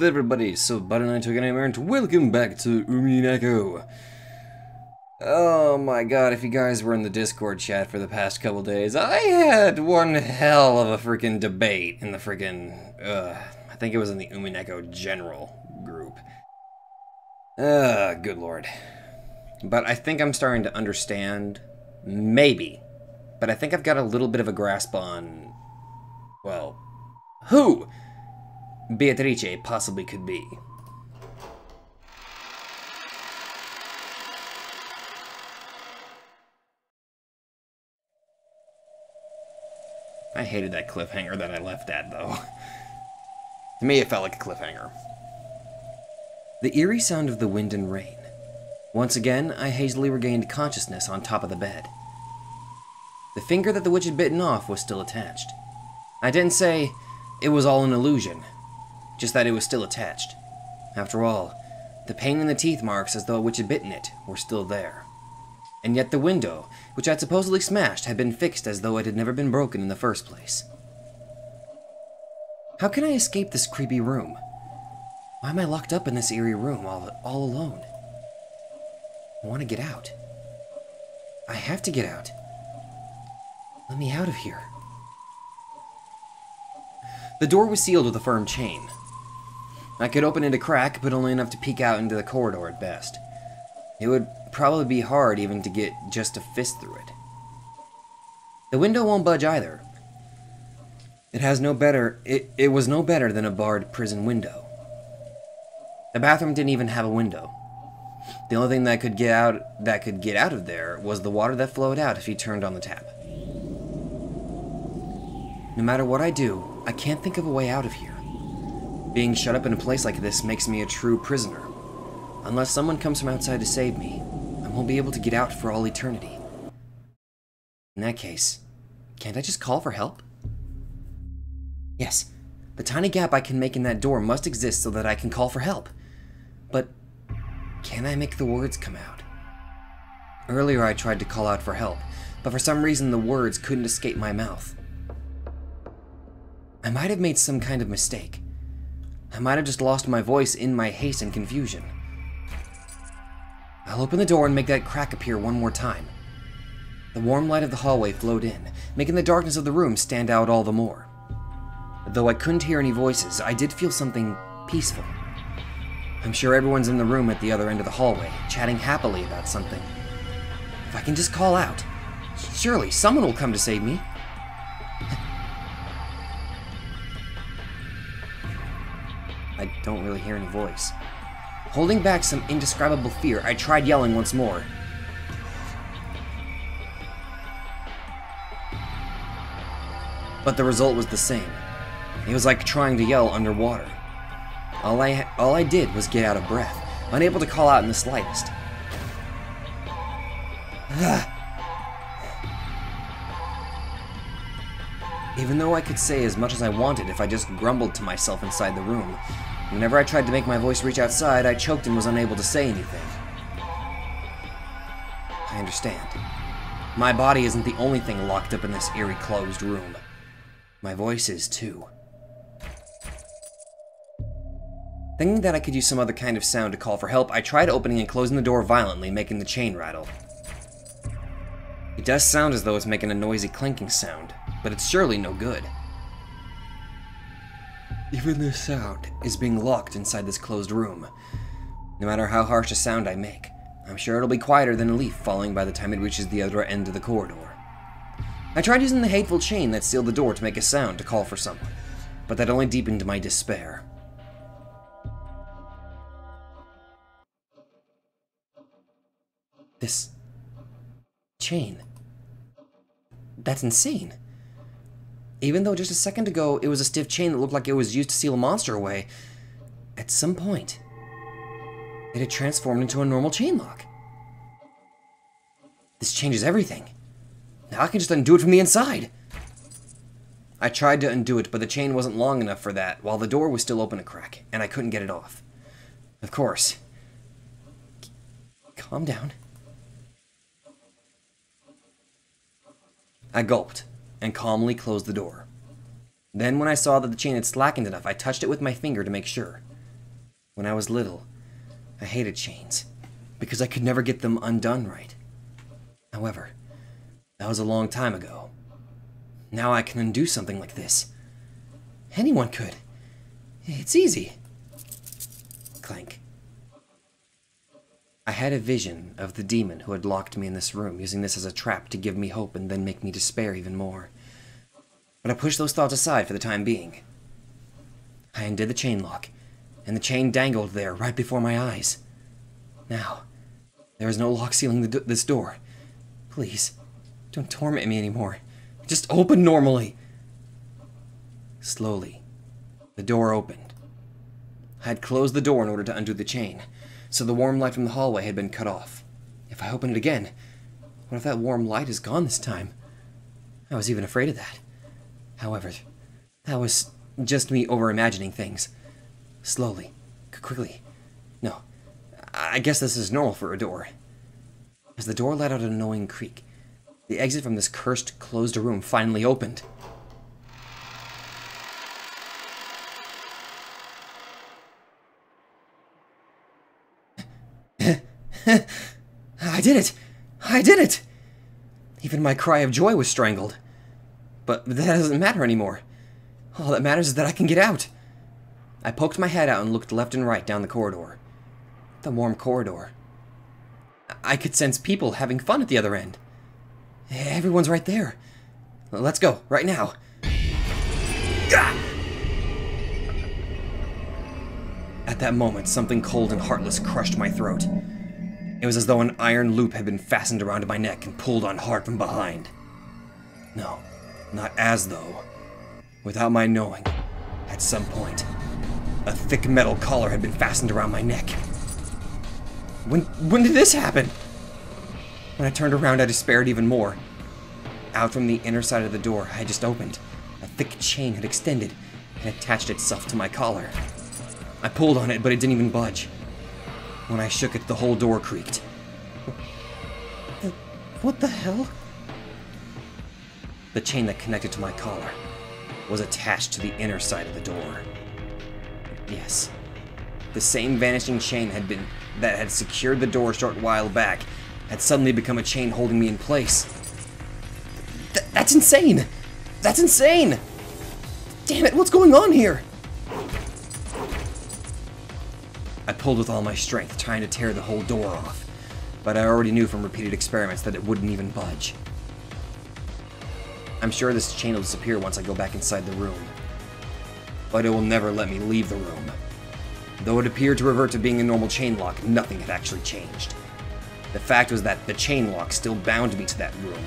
there, everybody? So, Butter and I took an and welcome back to Umineko. Oh my god, if you guys were in the Discord chat for the past couple days, I had one hell of a freaking debate in the freaking, I think it was in the Umineko General group. Good lord. But I think I'm starting to understand, maybe, but I think I've got a little bit of a grasp on, well, who Beatrice possibly could be. I hated that cliffhanger that I left at, though. To me, it felt like a cliffhanger. The eerie sound of the wind and rain. Once again, I hazily regained consciousness on top of the bed. The finger that the witch had bitten off was still attached. I didn't say it was all an illusion, just that it was still attached. After all, the pain in the teeth marks as though a witch had bitten it were still there. And yet the window, which I'd supposedly smashed, had been fixed as though it had never been broken in the first place. How can I escape this creepy room? Why am I locked up in this eerie room all alone? I want to get out. I have to get out. Let me out of here. The door was sealed with a firm chain. I could open it a crack, but only enough to peek out into the corridor at best. It would probably be hard even to get just a fist through it. The window won't budge either. It was no better than a barred prison window. The bathroom didn't even have a window. The only thing that could get out of there was the water that flowed out if you turned on the tap. No matter what I do, I can't think of a way out of here. Being shut up in a place like this makes me a true prisoner. Unless someone comes from outside to save me, I won't be able to get out for all eternity. In that case, can't I just call for help? Yes, the tiny gap I can make in that door must exist so that I can call for help. But can I make the words come out? Earlier I tried to call out for help, but for some reason the words couldn't escape my mouth. I might have made some kind of mistake. I might have just lost my voice in my haste and confusion. I'll open the door and make that crack appear one more time. The warm light of the hallway flowed in, making the darkness of the room stand out all the more. Though I couldn't hear any voices, I did feel something peaceful. I'm sure everyone's in the room at the other end of the hallway, chatting happily about something. If I can just call out, surely someone will come to save me. I don't really hear any voice. Holding back some indescribable fear, I tried yelling once more. But the result was the same. It was like trying to yell underwater. All I did was get out of breath, unable to call out in the slightest. Even though I could say as much as I wanted if I just grumbled to myself inside the room, whenever I tried to make my voice reach outside, I choked and was unable to say anything. I understand. My body isn't the only thing locked up in this eerie closed room. My voice is too. Thinking that I could use some other kind of sound to call for help, I tried opening and closing the door violently, making the chain rattle. It does sound as though it's making a noisy clinking sound, but it's surely no good. Even this sound is being locked inside this closed room. No matter how harsh a sound I make, I'm sure it'll be quieter than a leaf falling by the time it reaches the other end of the corridor. I tried using the hateful chain that sealed the door to make a sound to call for someone, but that only deepened my despair. This chain. That's insane. Even though just a second ago it was a stiff chain that looked like it was used to seal a monster away, at some point, it had transformed into a normal chain lock. This changes everything. Now I can just undo it from the inside. I tried to undo it, but the chain wasn't long enough for that, while the door was still open a crack, and I couldn't get it off. Of course. Calm down. I gulped, and calmly closed the door. Then, when I saw that the chain had slackened enough, I touched it with my finger to make sure. When I was little, I hated chains, because I could never get them undone right. However, that was a long time ago. Now I can undo something like this. Anyone could. It's easy. Clank. I had a vision of the demon who had locked me in this room, using this as a trap to give me hope and then make me despair even more. But I pushed those thoughts aside for the time being. I undid the chain lock, and the chain dangled there right before my eyes. Now, there is no lock sealing this door. Please, don't torment me anymore. Just open normally. Slowly, the door opened. I had closed the door in order to undo the chain, so the warm light from the hallway had been cut off. If I open it again, what if that warm light is gone this time? I was even afraid of that. However, that was just me over-imagining things. Slowly, quickly. No, I guess this is normal for a door. As the door let out an annoying creak, the exit from this cursed, closed room finally opened. I did it! I did it! Even my cry of joy was strangled. But that doesn't matter anymore. All that matters is that I can get out. I poked my head out and looked left and right down the corridor. The warm corridor. I could sense people having fun at the other end. Everyone's right there. Let's go, right now. At that moment, something cold and heartless crushed my throat. It was as though an iron loop had been fastened around my neck and pulled on hard from behind. No, not as though. Without my knowing, at some point, a thick metal collar had been fastened around my neck. When did this happen? When I turned around, I despaired even more. Out from the inner side of the door I had just opened, a thick chain had extended and attached itself to my collar. I pulled on it, but it didn't even budge. When I shook it, the whole door creaked. What the hell? The chain that connected to my collar was attached to the inner side of the door. Yes, the same vanishing chain that had secured the door a short while back had suddenly become a chain holding me in place. That's insane! That's insane! Damn it, what's going on here? I pulled with all my strength, trying to tear the whole door off, but I already knew from repeated experiments that it wouldn't even budge. I'm sure this chain will disappear once I go back inside the room, but it will never let me leave the room. Though it appeared to revert to being a normal chain lock, nothing had actually changed. The fact was that the chain lock still bound me to that room.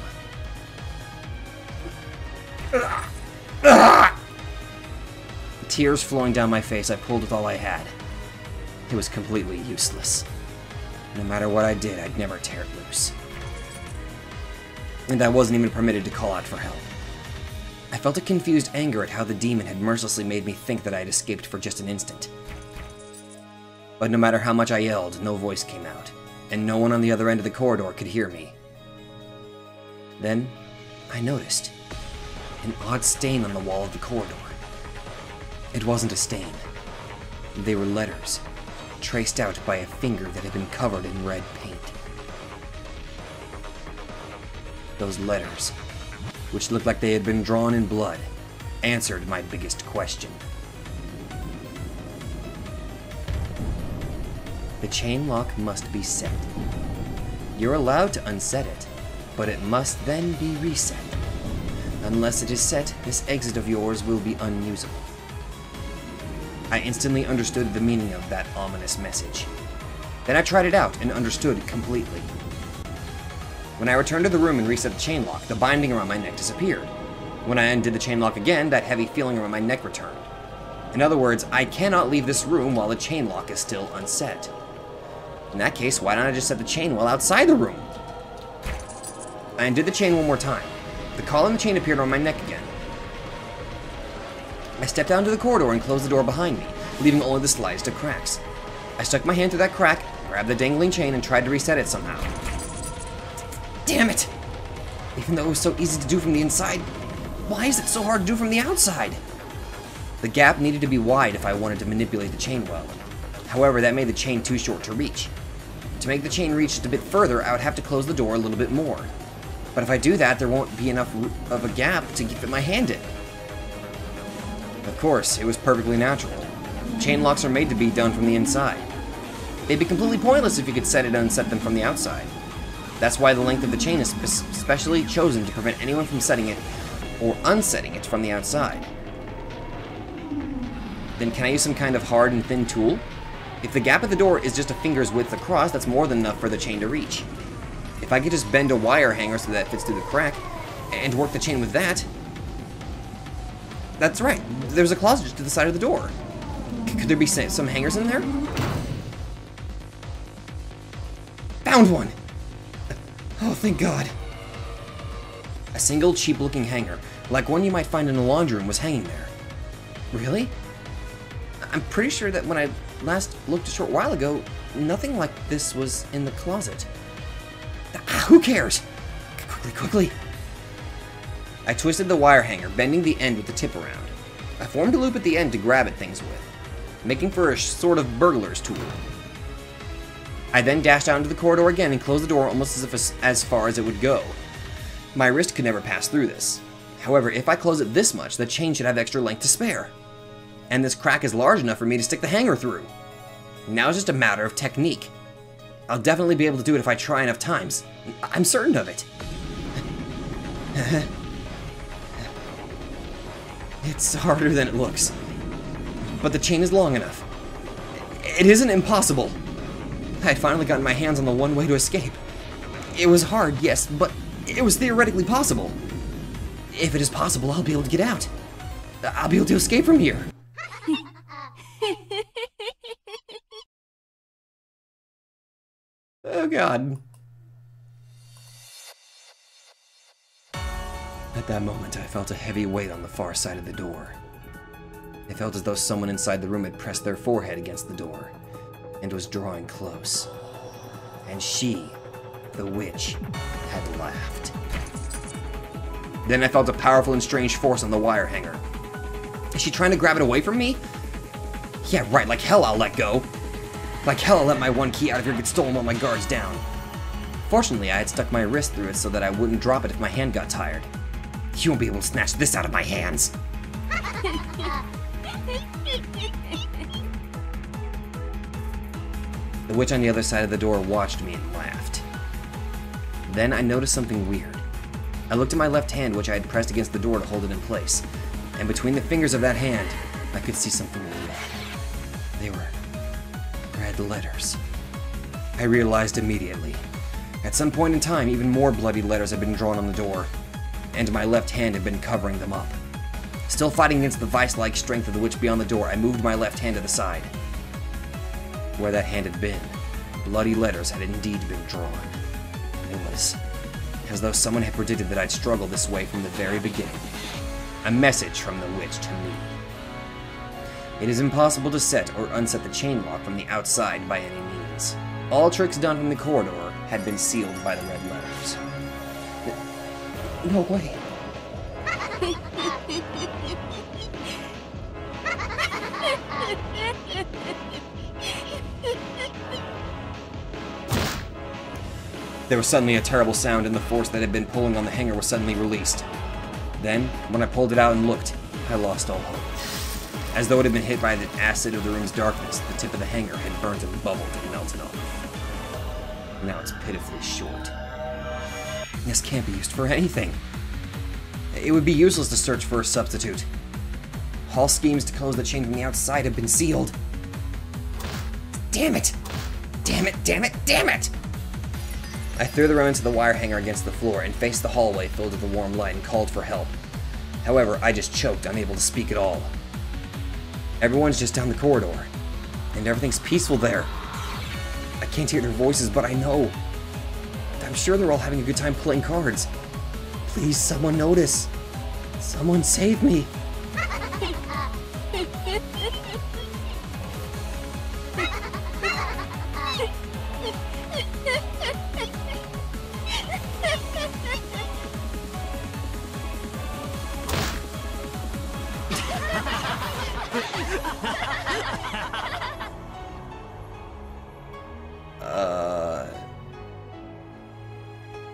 Tears flowing down my face, I pulled with all I had. It was completely useless. No matter what I did, I'd never tear it loose. And I wasn't even permitted to call out for help. I felt a confused anger at how the demon had mercilessly made me think that I had escaped for just an instant. But no matter how much I yelled, no voice came out, and no one on the other end of the corridor could hear me. Then, I noticed an odd stain on the wall of the corridor. It wasn't a stain. They were letters, traced out by a finger that had been covered in red paint. Those letters, which looked like they had been drawn in blood, answered my biggest question. The chain lock must be set. You're allowed to unset it, but it must then be reset. Unless it is set, this exit of yours will be unusable. I instantly understood the meaning of that ominous message. Then I tried it out and understood completely. When I returned to the room and reset the chain lock, the binding around my neck disappeared. When I undid the chain lock again, that heavy feeling around my neck returned. In other words, I cannot leave this room while the chain lock is still unset. In that case, why don't I just set the chain while outside the room? I undid the chain one more time. The collar and the chain appeared on my neck again. I stepped down to the corridor and closed the door behind me, leaving only the slightest of cracks. I stuck my hand through that crack, grabbed the dangling chain, and tried to reset it somehow. Damn it! Even though it was so easy to do from the inside, why is it so hard to do from the outside? The gap needed to be wide if I wanted to manipulate the chain well. However, that made the chain too short to reach. To make the chain reach just a bit further, I would have to close the door a little bit more. But if I do that, there won't be enough of a gap to fit my hand in. Of course, it was perfectly natural. Chain locks are made to be done from the inside. They'd be completely pointless if you could set it and unset them from the outside. That's why the length of the chain is specially chosen to prevent anyone from setting it or unsetting it from the outside. Then can I use some kind of hard and thin tool? If the gap at the door is just a finger's width across, that's more than enough for the chain to reach. If I could just bend a wire hanger so that it fits through the crack, and work the chain with that... That's right, there's a closet just to the side of the door. Could there be some hangers in there? Found one! Oh, thank God. A single cheap-looking hanger, like one you might find in a laundry room, was hanging there. Really? I'm pretty sure that when I last looked a short while ago, nothing like this was in the closet. Who cares? Quickly. I twisted the wire hanger, bending the end with the tip around. I formed a loop at the end to grab at things with, making for a sort of burglar's tool. I then dashed out into the corridor again and closed the door almost as far as it would go. My wrist could never pass through this. However, if I close it this much, the chain should have extra length to spare. And this crack is large enough for me to stick the hanger through. Now it's just a matter of technique. I'll definitely be able to do it if I try enough times. I'm certain of it. It's harder than it looks. But the chain is long enough. It isn't impossible. I had finally gotten my hands on the one way to escape. It was hard, yes, but it was theoretically possible. If it is possible, I'll be able to get out. I'll be able to escape from here. Oh, God. At that moment, I felt a heavy weight on the far side of the door. It felt as though someone inside the room had pressed their forehead against the door and was drawing close. And she, the witch, had laughed. Then I felt a powerful and strange force on the wire hanger. Is she trying to grab it away from me? Yeah, right, like hell I'll let go. Like hell I'll let my one key out of here get stolen while my guard's down. Fortunately, I had stuck my wrist through it so that I wouldn't drop it if my hand got tired. You won't be able to snatch this out of my hands. The witch on the other side of the door watched me and laughed. Then I noticed something weird. I looked at my left hand, which I had pressed against the door to hold it in place, and between the fingers of that hand, I could see something weird. They were red letters. I realized immediately. At some point in time, even more bloody letters had been drawn on the door, and my left hand had been covering them up. Still fighting against the vice-like strength of the witch beyond the door, I moved my left hand to the side. Where that hand had been, bloody letters had indeed been drawn. It was as though someone had predicted that I'd struggle this way from the very beginning. A message from the witch to me. It is impossible to set or unset the chain lock from the outside by any means. All tricks done from the corridor had been sealed by the red letters. No way. There was suddenly a terrible sound, and the force that had been pulling on the hanger was suddenly released. Then, when I pulled it out and looked, I lost all hope. As though it had been hit by the acid of the room's darkness, the tip of the hanger had burnt and bubbled and melted off. Now it's pitifully short. This can't be used for anything. It would be useless to search for a substitute. All schemes to close the chain from the outside have been sealed. Damn it! Damn it, damn it, damn it! I threw the remnants of the wire hanger against the floor and faced the hallway filled with the warm light and called for help. However, I just choked, unable to speak at all. Everyone's just down the corridor, and everything's peaceful there. I can't hear their voices, but I know. I'm sure they're all having a good time playing cards. Please, someone notice. Someone save me.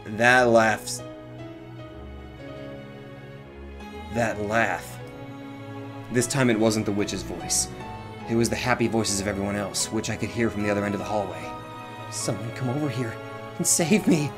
That laugh. That laugh. This time it wasn't the witch's voice. It was the happy voices of everyone else, which I could hear from the other end of the hallway. Someone come over here and save me.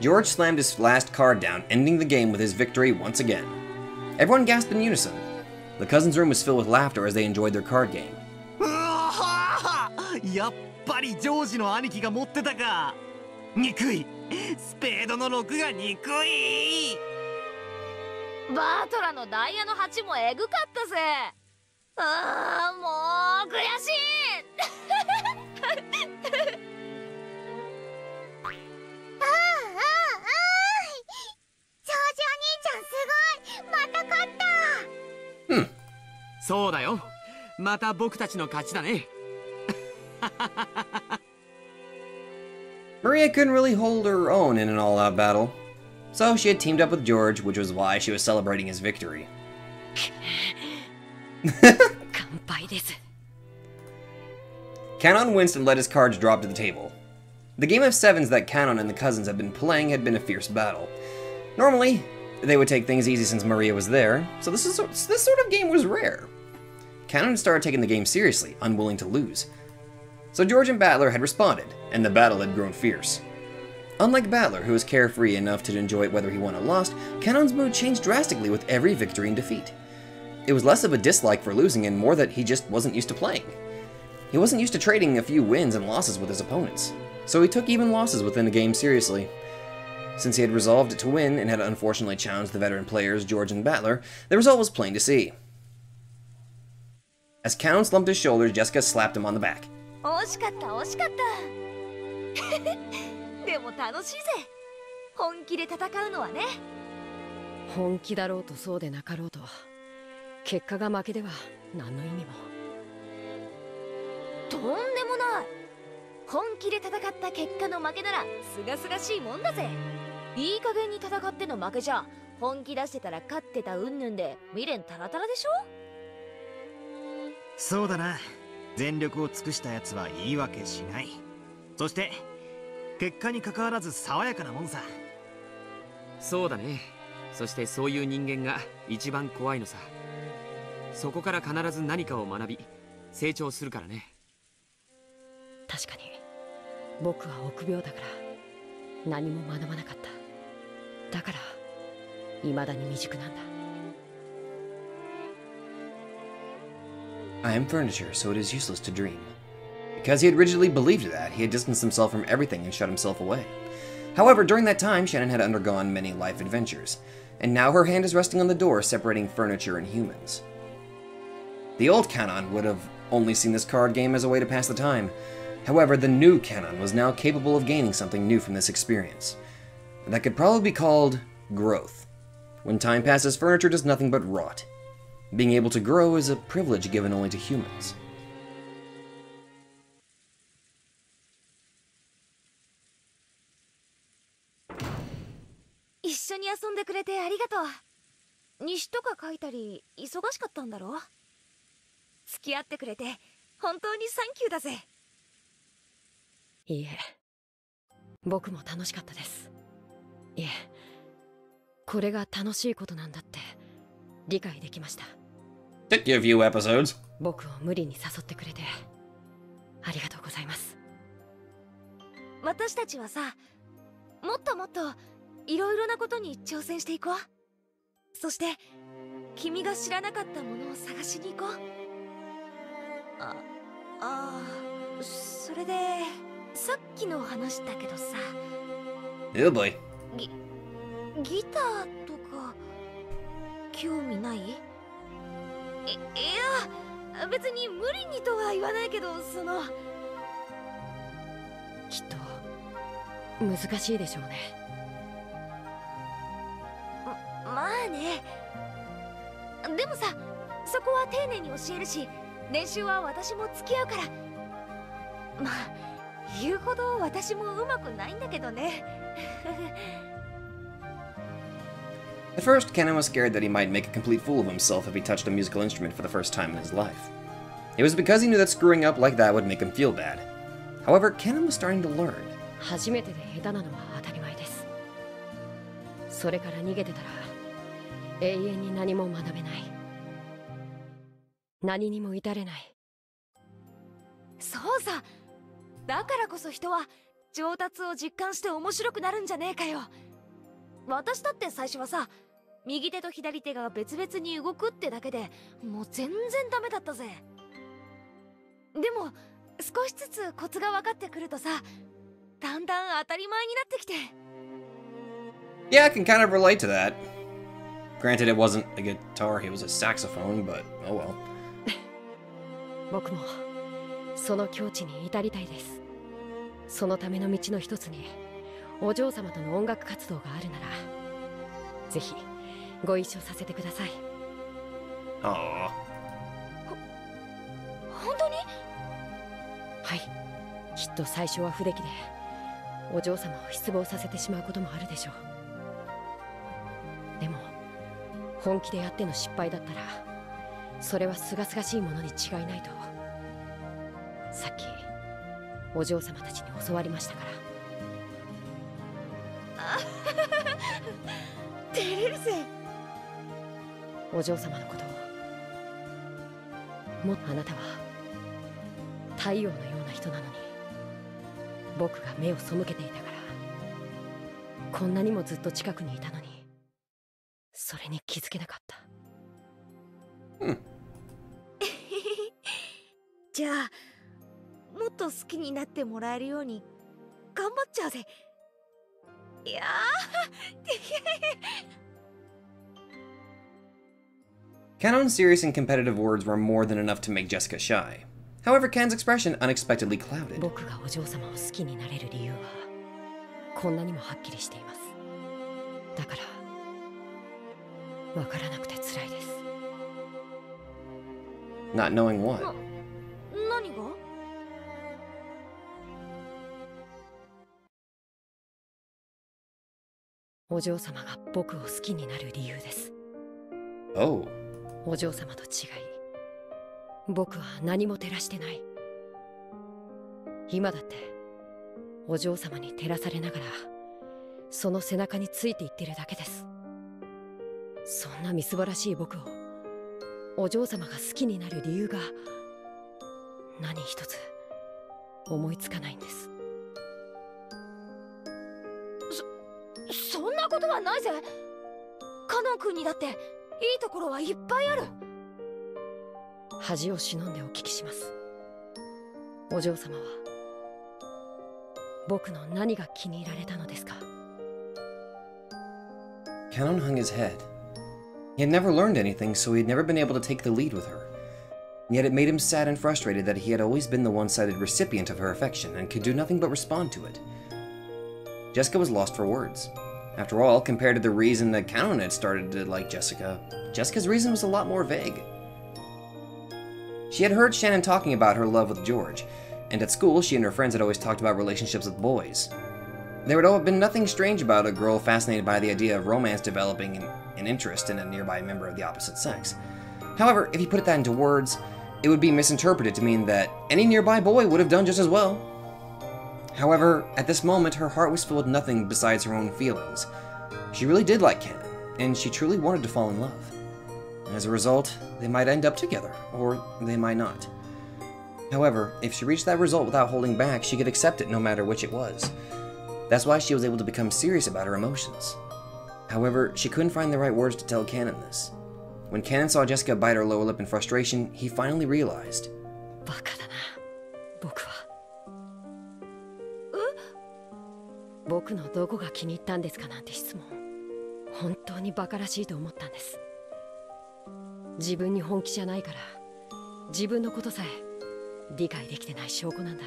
George slammed his last card down, ending the game with his victory once again. Everyone gasped in unison. The cousins' room was filled with laughter as they enjoyed their card game. やっぱりジョージの兄貴が持ってたか。憎い。スペードの6が憎い。バートラのダイヤの8もエグかったぜ。ああ、もう悔しい。そうだよ。また僕たちの勝ちだね。Maria couldn't really hold her own in an all-out battle, so she had teamed up with George, which was why she was celebrating his victory. Canon winced and let his cards drop to the table. The game of sevens that Canon and the cousins had been playing had been a fierce battle. Normally, they would take things easy since Maria was there, so this sort of game was rare. Canon started taking the game seriously, unwilling to lose. So George and Battler had responded, and the battle had grown fierce. Unlike Battler, who was carefree enough to enjoy it whether he won or lost, Canon's mood changed drastically with every victory and defeat. It was less of a dislike for losing and more that he just wasn't used to playing. He wasn't used to trading a few wins and losses with his opponents, so he took even losses within the game seriously. Since he had resolved to win and had unfortunately challenged the veteran players George and Battler, the result was plain to see. As Canon slumped his shoulders, Jessica slapped him on the back. 惜しかった惜しかったでも楽しいぜ本気で戦うのはね本気だろうとそうでなかろうと結果が負けでは何の意味もとんでもない本気で戦った結果の負けならすがすがしいもんだぜいい加減に戦っての負けじゃ本気出してたら勝ってた云々で未練タラタラでしょそうだな全力を尽くしたやつは言い訳しないそして結果に関わらず爽やかなもんさそうだねそしてそういう人間が一番怖いのさそこから必ず何かを学び成長するからね確かに僕は臆病だから何も学ばなかっただから未だに未熟なんだI am furniture, so it is useless to dream. Because he had rigidly believed that, he had distanced himself from everything and shut himself away. However, during that time, Shannon had undergone many life adventures, and now her hand is resting on the door separating furniture and humans. The old Canon would have only seen this card game as a way to pass the time. However, the new Canon was now capable of gaining something new from this experience. That could probably be called growth. When time passes, furniture does nothing but rot. Being able to grow is a privilege given only to humans. 一緒に遊んでくれてありがとう。西とか書いたり忙しかったんだろ。付き合ってくれて本当にサンキューだぜ。いいえ、僕も楽しかったです。いえ、これが楽しいことなんだって理解できました。Took you a few episodes. 僕を無理に誘ってくれてありがとうございます。私たちはさ、もっともっといろいろなことに挑戦していこう。そして君が知らなかったものを探しに行こう。それでさっきの話だけどさ。Oh boy. ギターとか興味ない？いや別に無理にとは言わないけどそのきっと難しいでしょうね。まあね。でもさそこは丁寧に教えるし練習は私も付き合うからまあ言うほど私もうまくないんだけどね。At first, Kenan was scared that he might make a complete fool of himself if he touched a musical instrument for the first time in his life. It was because he knew that screwing up like that would make him feel bad. However, Kenan was starting to learn. 初めてで下手なのは当たり前です。それから逃げてたら永遠に何も学べない。何にも至れない。そうさ。だからこそ人は上達を実感して面白くなるんじゃねえかよ。私だって最初はさ、右手と左手が別々に動くってだけでもう全然ダメだったぜ。でも少しずつコツが分かってくるとさ、だんだん当たり前になってきて。Yeah, I can kind of relate to that. Granted, it wasn't a guitar, it was a saxophone, but oh well. 僕もその境地に至りたいです。そのための道の一つにお嬢様との音楽活動があるならぜひご一緒させてください。Aww. 本当に？はい、きっと最初は不出来でお嬢様を失望させてしまうこともあるでしょう。でも本気でやっての失敗だったらそれは清々しいものに違いないとさっきお嬢様たちに教わりましたから。照れるぜ。お嬢様のことをもっとあなたは太陽のような人なのに僕が目を背けていたからこんなにもずっと近くにいたのにそれに気づけなかった。じゃあもっと好きになってもらえるように頑張っちゃうぜ。いやKanon's serious and competitive words were more than enough to make Jessica shy. However, Ken's expression unexpectedly clouded. 僕がお嬢様を好きになれる理由はこんなにもはっきりしています。だからわからなくて辛いです。Not knowing what? 何が？お嬢様が僕を好きになる理由です。Oh. お嬢様と違い僕は何も照らしてない。今だってお嬢様に照らされながらその背中についていってるだけです。そんなみすぼらしい僕をお嬢様が好きになる理由が何一つ思いつかないんです。そんなことはないぜ。カノン君にだっていいところはいっぱいある。恥を忍んでお聞きします。お嬢様は僕の何が気に入られたのですか？ Kanon hung his head. He had never learned anything, so he had never been able to take the lead with her. Yet it made him sad and frustrated that he had always been the one-sided recipient of her affection and could do nothing but respond to it. Jessica was lost for words. After all, compared to the reason that Kanon had started to like Jessica, Jessica's reason was a lot more vague. She had heard Shannon talking about her love with George, and at school she and her friends had always talked about relationships with boys. There had been nothing strange about a girl fascinated by the idea of romance developing an interest in a nearby member of the opposite sex. However, if you put that into words, it would be misinterpreted to mean that any nearby boy would have done just as well. However, at this moment, her heart was filled with nothing besides her own feelings. She really did like Kanon, and she truly wanted to fall in love. As a result, they might end up together, or they might not. However, if she reached that result without holding back, she could accept it no matter which it was. That's why she was able to become serious about her emotions. However, she couldn't find the right words to tell Kanon this. When Kanon saw Jessica bite her lower lip in frustration, he finally realized. バカだな、僕は。僕のどこが気に入ったんですかなんて質問。本当にバカらしいと思ったんです。自分に本気じゃないから自分のことさえ理解できてない証拠なんだ。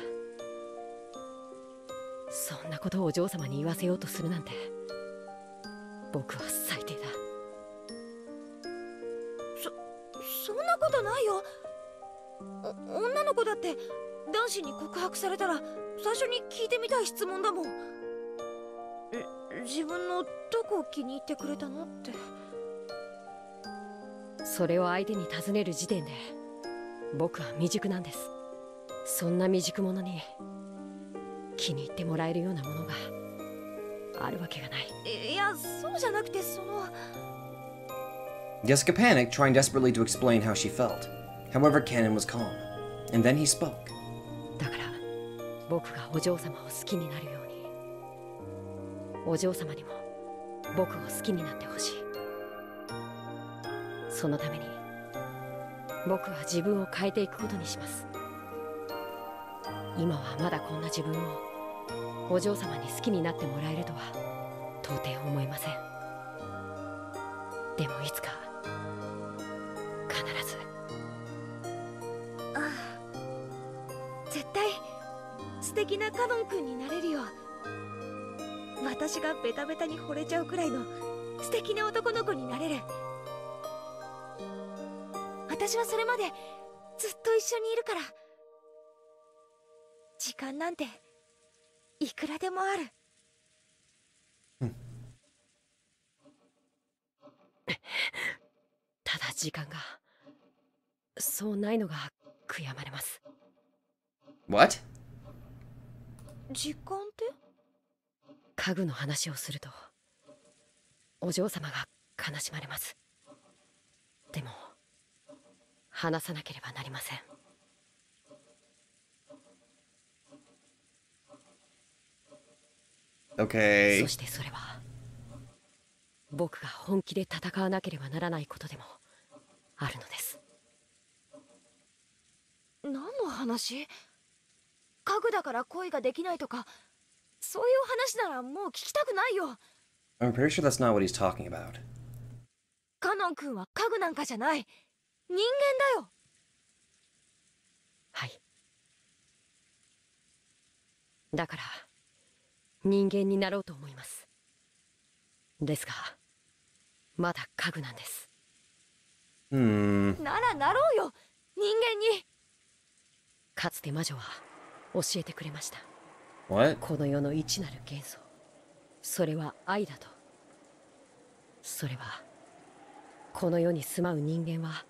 そんなことをお嬢様に言わせようとするなんて僕は最低だ。そんなことないよ。女の子だって男子に告白されたら最初に聞いてみたい質問だもん。自分のどこを気に入ってくれたのって。それを相手に尋ねる時点で僕は未熟なんです。そんな未熟者に気に入ってもらえるようなものがあるわけがない。いや、そうじゃなくてJessica panicked, trying desperately to explain how she felt. However, Cannon was calm, and then he spoke. だから僕がお嬢様を好きになるように、お嬢様にも僕を好きになってほしい。そのために僕は自分を変えていくことにします。今はまだこんな自分をお嬢様に好きになってもらえるとは到底思いません。でもいつか必ず。ああ、絶対素敵なカノン君になれるよ。私がベタベタに惚れちゃうくらいの素敵な男の子になれる。私はそれまでずっと一緒にいるから。時間なんていくらでもある。ただ時間がそうないのが悔やまれます。 What? 時間って？家具の話をするとお嬢様が悲しまれます。でも話さなければなりません。Okay. そしてそれは僕が本気で戦わなければならないことでもあるのです。何の話？家具だから恋ができないとか、そういう話ならもう聞きたくないよ。I'm pretty sure that's not what he's talking about. カノン君は家具なんかじゃない。人間だよ。はい。だから人間になろうと思います。ですがまだ家具なんです。ならなろうよ、人間に。かつて魔女は教えてくれました。 What? この世の一なる元素、それは愛だと。それはこの世に住まう人間は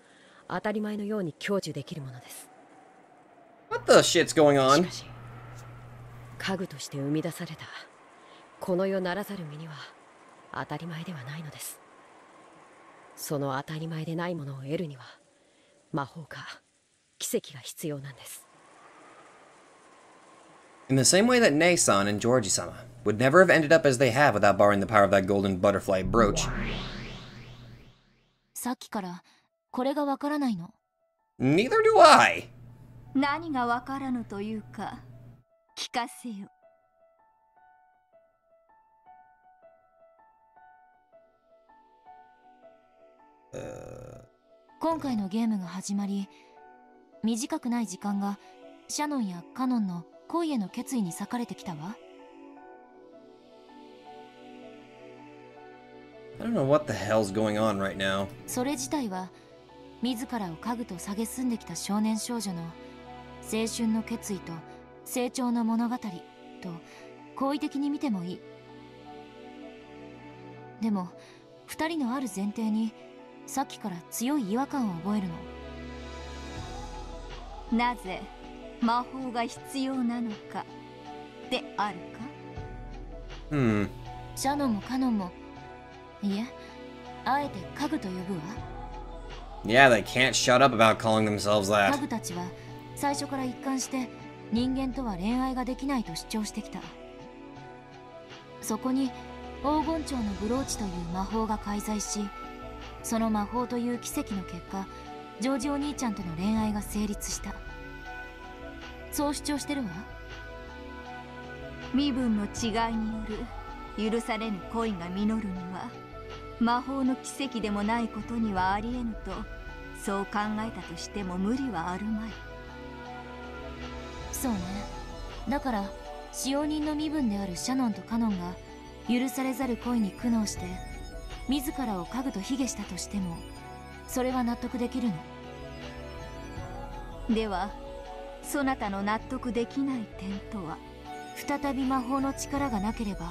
当たり前のように享受できるものです。 What the shit's going し on? かし家具として生み出されたこの世ならざる身には当たり前ではないのです。その当たり前でないものを得るには魔法か奇跡が必要なんです。 In the same way that Nei-san and Georgie-sama would never have ended up as they have without borrowing the power of that golden butterfly brooch. さっきからこれがわからないの。 Neither do I! 何がわからぬというか聞かせよ。今回のゲームが始まり、短くない時間がシャノンやカノンの恋への決意に割かれてきたわ。 I don't know what the hell's going on right now. それ自体は自らを家具と蔑んできた少年少女の青春の決意と成長の物語と好意的に見てもいい。でも二人のある前提にさっきから強い違和感を覚えるの。なぜ魔法が必要なのかであるか。シャノンもカノンも、いえ、あえて家具と呼ぶわ。 Yeah, they can't shut up about calling themselves 家 that. 具たちは最初から一貫して人間とは恋愛ができないと主張してきた。そこに黄金蝶のブローチという魔法が介在し、その魔法という奇跡の結果、ジョージお兄ちゃんとの恋愛が成立した。そう主張してるわ。身分の違いによる許されぬ恋が実るには魔法の奇跡でもないことにはありえぬと、そう考えたとしても無理はあるまい。そうね。だから使用人の身分であるシャノンとカノンが許されざる恋に苦悩して自らを家具と卑下したとしても、それは納得できるの。ではそなたの納得できない点とは？再び魔法の力がなければ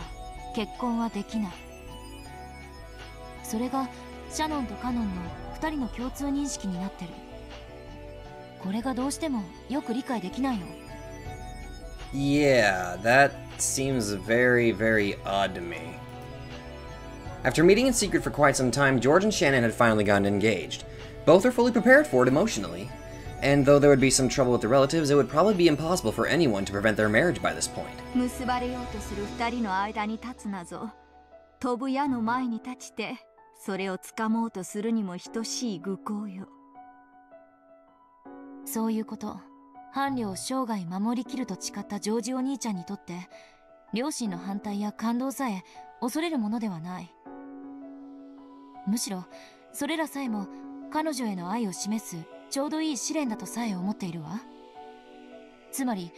結婚はできない。それがシャノンとカノンの2人の共通認識になってる。これがどうしてもよく理解できないの。Yeah, that seems very, very odd to me. After meeting in secret for quite some time, George and Shannon had finally gotten engaged. Both are fully prepared for it emotionally, and though there would be some trouble with the relatives, it would probably be impossible for anyone to prevent their marriage by this point. 結ばれようとする2人の間に立つなぞ。飛ぶ矢の前に立ちて、それを掴もうとするにも等しい愚行よ。そういうこと。伴侶を生涯守りきると誓ったジョージお兄ちゃんにとって、両親の反対や感動さえ恐れるものではない。むしろそれらさえも彼女への愛を示すちょうどいい試練だとさえ思っているわ。つまり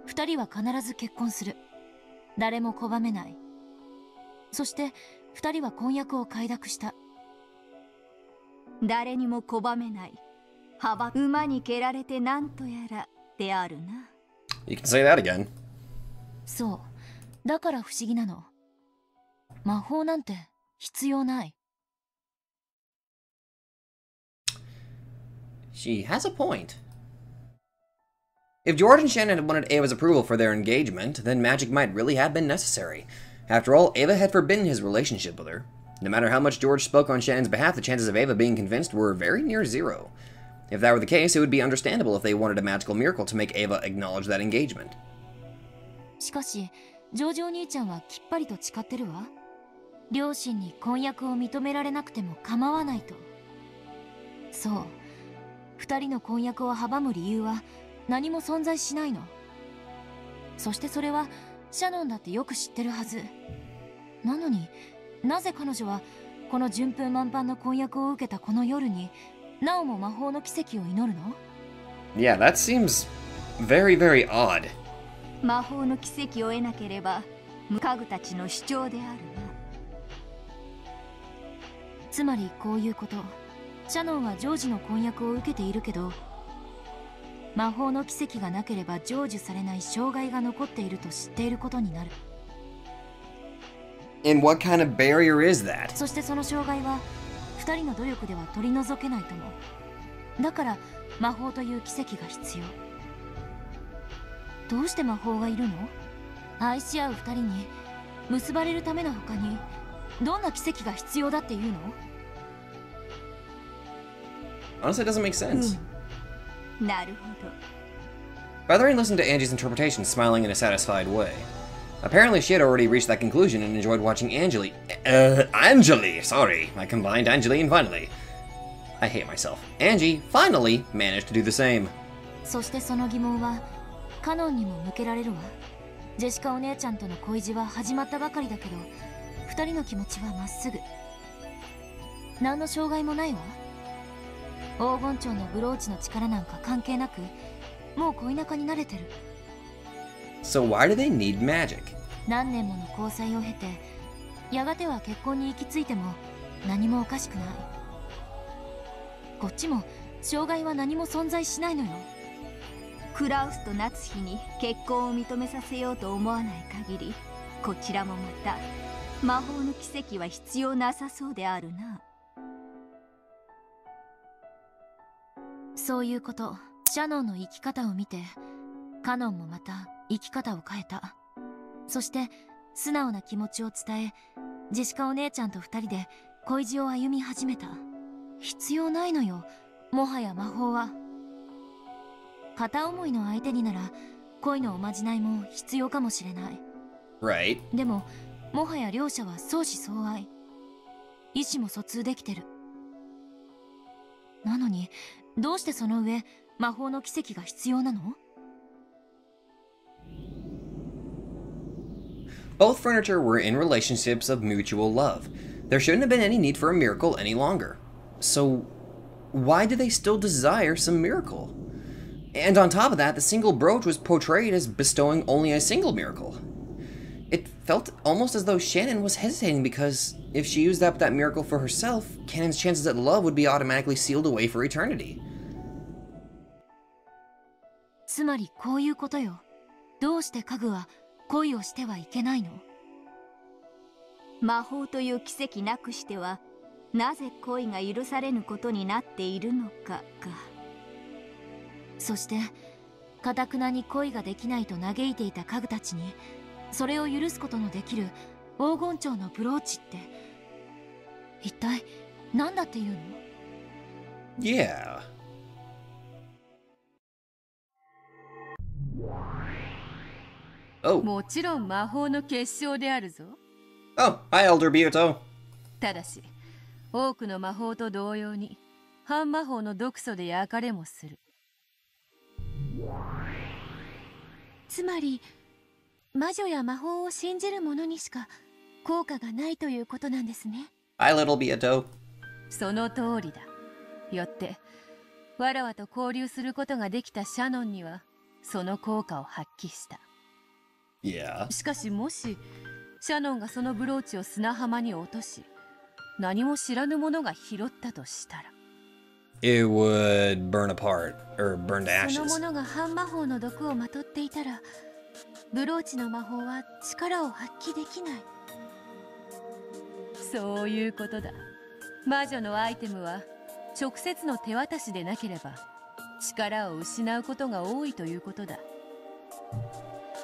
2人は必ず結婚する。誰も拒めない。そして2人は婚約を快諾した。誰にも拒めない。馬に蹴られてなんとやらであるな。 You can say that again. そう。だから不思議なの。魔法なんて必要ない。She has a point. If George and Shannon had wanted Ava's approval for their engagement, then magic might really have been necessary. After all, Ava had forbidden his relationship with her. No matter how much George spoke on Shannon's behalf, the chances of Ava being convinced were very near zero. If that were the case, it would be understandable if they wanted a magical miracle to make Ava acknowledge that engagement. しかし、ジョージお兄ちゃんはきっぱりと誓ってるわ。両親に婚約を認められなくても構わないと。そう。2人の婚約を阻む理由は何も存在しないの。そしてそれはシャノンだってよく知ってるはず。なのになぜ彼女はこの順風満帆の婚約を受けたこの夜になおも魔法の奇跡を祈るの？ Yeah, that seems very, very odd. 魔法の奇跡を得なければ家具たちの主張であるな。つまりこういうこと。シャノンはジョージの婚約を受けているけど、魔法の奇跡がなければ成就されない障害が残っていると知っていることになる。And what kind of barrier is that? そしてその障害は2人の努力では取り除けないとも。だから魔法という奇跡が必要。どうして魔法がいるの？愛し合う2人に結ばれるための他にどんな奇跡が必要だっていうのHonestly, it doesn't make sense. なるほど。Feathering listened to Angie's interpretation, smiling in a satisfied way. Apparently, she had already reached that conclusion and enjoyed watching Angeli, sorry. I combined Angeli and finally. I hate myself. Angie, finally, managed to do the same. そしてその疑問はカノンにも向けられるわ。ジェシカお姉ちゃんとの恋路は始まったばかりだけど、2人の気持ちはまっすぐ。何の障害もないわ。黄金蝶のブローチの力なんか関係なく、もう恋仲に慣れてる。So why do they need magic? 何年もの交際を経て、やがては結婚に行き着いても何もおかしくない。こっちも障害は何も存在しないのよ。クラウスと夏日に結婚を認めさせようと思わない限り、こちらもまた魔法の奇跡は必要なさそうであるな。そういうこと。シャノンの生き方を見て、カノンもまた生き方を変えた。そして素直な気持ちを伝え、ジェシカお姉ちゃんと2人で恋路を歩み始めた。必要ないのよ、もはや魔法は。片思いの相手になら恋のおまじないも必要かもしれない。Right. でももはや両者は相思相愛、意思も疎通できてる。なのにどうしてその上魔法の奇跡が必要なの？ Both furniture were in relationships of mutual love. There shouldn't have been any need for a miracle any longer. So why do they still desire some miracle? And on top of that, the single brooch was portrayed as bestowing only a single miracle. It felt almost as though Shannon was hesitating because if she used up that miracle for herself, Cannon's chances at love would be automatically sealed away for eternity. つまりこういうことよ。どうして家具は恋をしてはいけないの？魔法という奇跡なくしてはなぜ恋が許されぬことになっているのかが。そして堅くなに恋ができないと嘆いていた家具たちにそれを許すことのできる黄金蝶のブローチって一体何だっていうの？ Yeah. Oh. もちろん魔法の結晶であるぞ。 Oh, hi, Elder Bioto. ただし多くの魔法と同様に半魔法の毒素で焼かれもする。つまり魔女や魔法を信じる者にしか効果がないということなんですね。Hi, little Bioto. その通りだ。よってわらわと交流することができたシャノンにはその効果を発揮した。 Yeah. しかしもしシャノンがそのブローチを砂浜に落とし何も知らぬ者が拾ったとしたら It would burn apart, or burn to その ashes. 者が半魔法の毒をまとっていたらブローチの魔法は力を発揮できない。そういうことだ。魔女のアイテムは直接の手渡しでなければ力を失うことが多いということだ。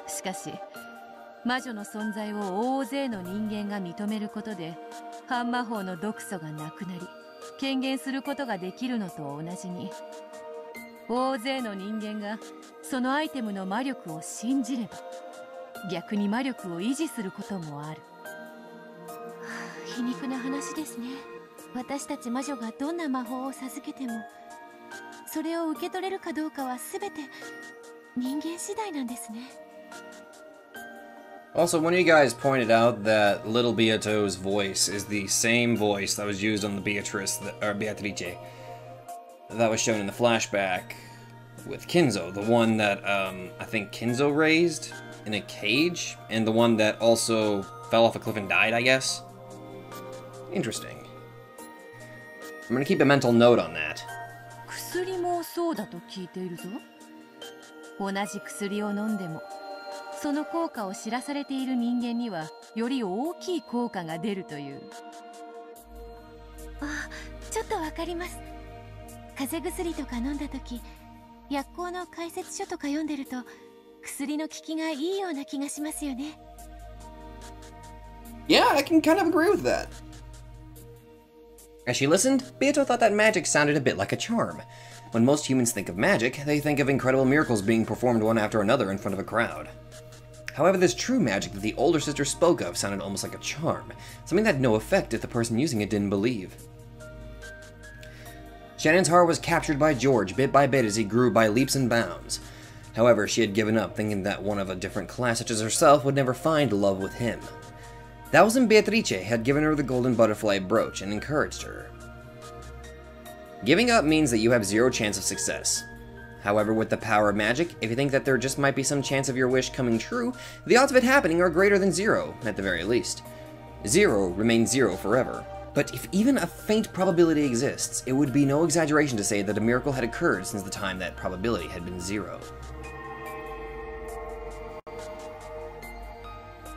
しかし魔女の存在を大勢の人間が認めることで半魔法の毒素がなくなり権限することができるのと同じに大勢の人間がそのアイテムの魔力を信じれば逆に魔力を維持することもある。皮肉な話ですね。私たち魔女がどんな魔法を授けてもそれを受け取れるかどうかは全て人間次第なんですね。 Also, one of you guys pointed out that little Beato's voice is the same voice that was used on the Beatrice, or Beatrice, that was shown in the flashback with Kinzo, the one that I think Kinzo raised in a cage, and the one that also fell off a cliff and died, I guess. Interesting. I'm gonna keep a mental note on that. 薬もそうだと聞いているぞ。同じ薬を飲んでもその効果を知らされている人間にはより大きい効果が出るという。あ、ちょっとわかります。風邪薬とか飲んだ時薬効の解説書とか読んでると薬の効きがいいような気がしますよね。 Yeah, I can kind of agree with that. As she listened, Beato thought that magic sounded a bit like a charm. When most humans think of magic, they think of incredible miracles being performed one after another in front of a crowd. However, this true magic that the older sister spoke of sounded almost like a charm, something that had no effect if the person using it didn't believe. Shannon's heart was captured by George bit by bit as he grew by leaps and bounds. However, she had given up, thinking that one of a different class such as herself would never find love with him. That was when Beatrice had given her the golden butterfly brooch and encouraged her. Giving up means that you have zero chance of success. However, with the power of magic, if you think that there just might be some chance of your wish coming true, the odds of it happening are greater than zero, at the very least. Zero remains zero forever. But if even a faint probability exists, it would be no exaggeration to say that a miracle had occurred since the time that probability had been zero.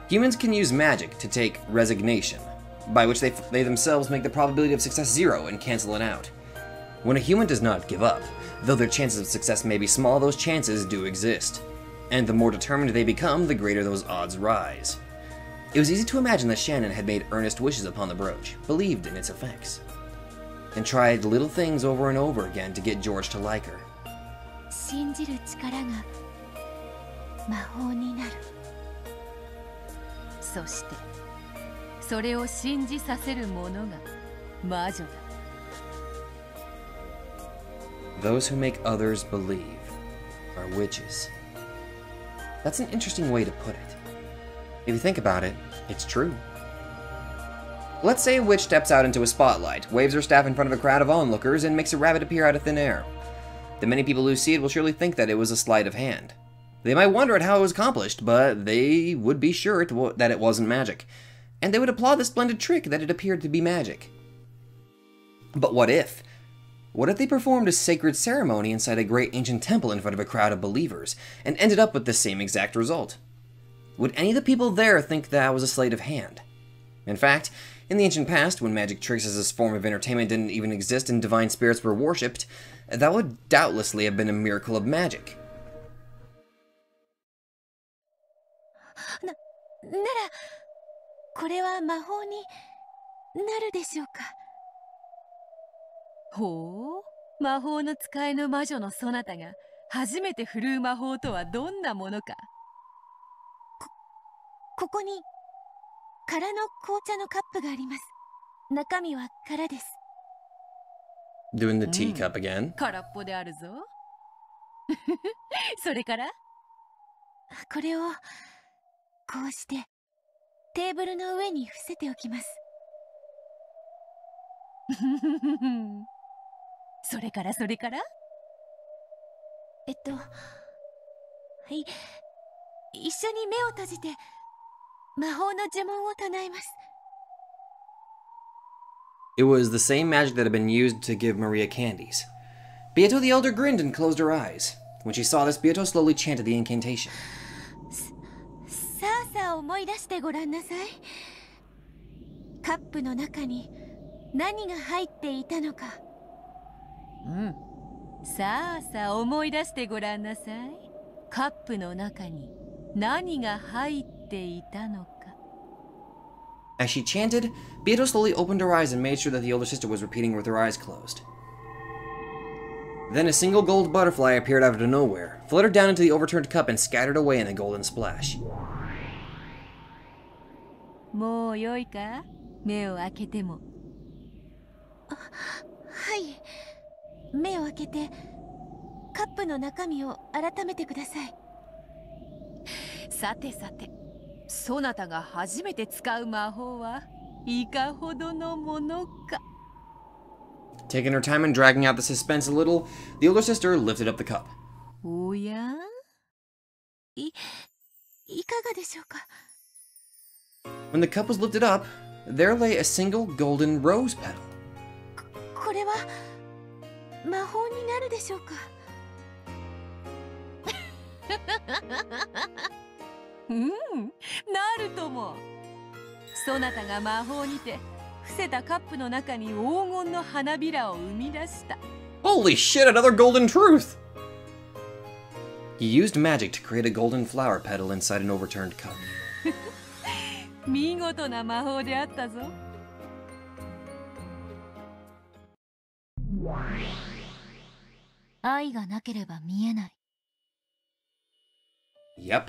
Humans can use magic to take resignation, by which they themselves make the probability of success zero and cancel it out. When a human does not give up, though their chances of success may be small, those chances do exist. And the more determined they become, the greater those odds rise. It was easy to imagine that Shannon had made earnest wishes upon the brooch, believed in its effects, and tried little things over and over again to get George to like her. 信じる力が魔法になる。そしてそれを信じさせる者が魔女だ。 Those who make others believe are witches. That's an interesting way to put it. If you think about it, it's true. Let's say a witch steps out into a spotlight, waves her staff in front of a crowd of onlookers, and makes a rabbit appear out of thin air. The many people who see it will surely think that it was a sleight of hand. They might wonder at how it was accomplished, but they would be sure that it wasn't magic. And they would applaud the splendid trick that it appeared to be magic. But what if? What if they performed a sacred ceremony inside a great ancient temple in front of a crowd of believers, and ended up with the same exact result? Would any of the people there think that was a sleight of hand? In fact, in the ancient past, when magic tricks as this form of entertainment didn't even exist and divine spirits were worshipped, that would doubtlessly have been a miracle of magic. ならこれは魔法になるでしょうか。ほう、魔法の使いの魔女のそなたが初めて振るう魔法とはどんなものか。ここに空の紅茶のカップがあります。中身は空です。Doing the teacup again. 空っぽであるぞ。それからこれをこうしてテーブルの上に伏せておきます。それからそれからはい一緒に目を閉じて魔法の呪文を唱えます。 It was the same magic that had been used to give Maria candies. Beato the Elder grinned and closed her eyes. When she saw this, Beato slowly chanted the incantation. さあさあ思い出してごらんなさい。カップの中に何が入っていたのか。さあさあ思い出してごらんなさい。カップの中に何が入っていたのか。 As she chanted, Beato slowly opened her eyes and made sure that the older sister was repeating with her eyes closed. Then a single gold butterfly appeared out of nowhere, fluttered down into the overturned cup, and scattered away in a golden splash. もうよいか、目を開けても。はい、目を開けてカップの中身を改めてください。さてさて、そなたが初めて使う魔法はいかほどのものか。 Taking her time and dragging out the suspense a little, the older sister lifted up the cup. おや、いかがでしょうか。 When the cup was lifted up, there lay a single golden rose petal. これは魔法になるでしょうか。なるとも。そなたが魔法にて伏せたカップの中に黄金の花びらを生み出した。 Holy shit, another golden truth! He used magic to create a golden flower petal inside an overturned cup. 見事な魔法であったぞ。愛がなければ見えない。 Yep.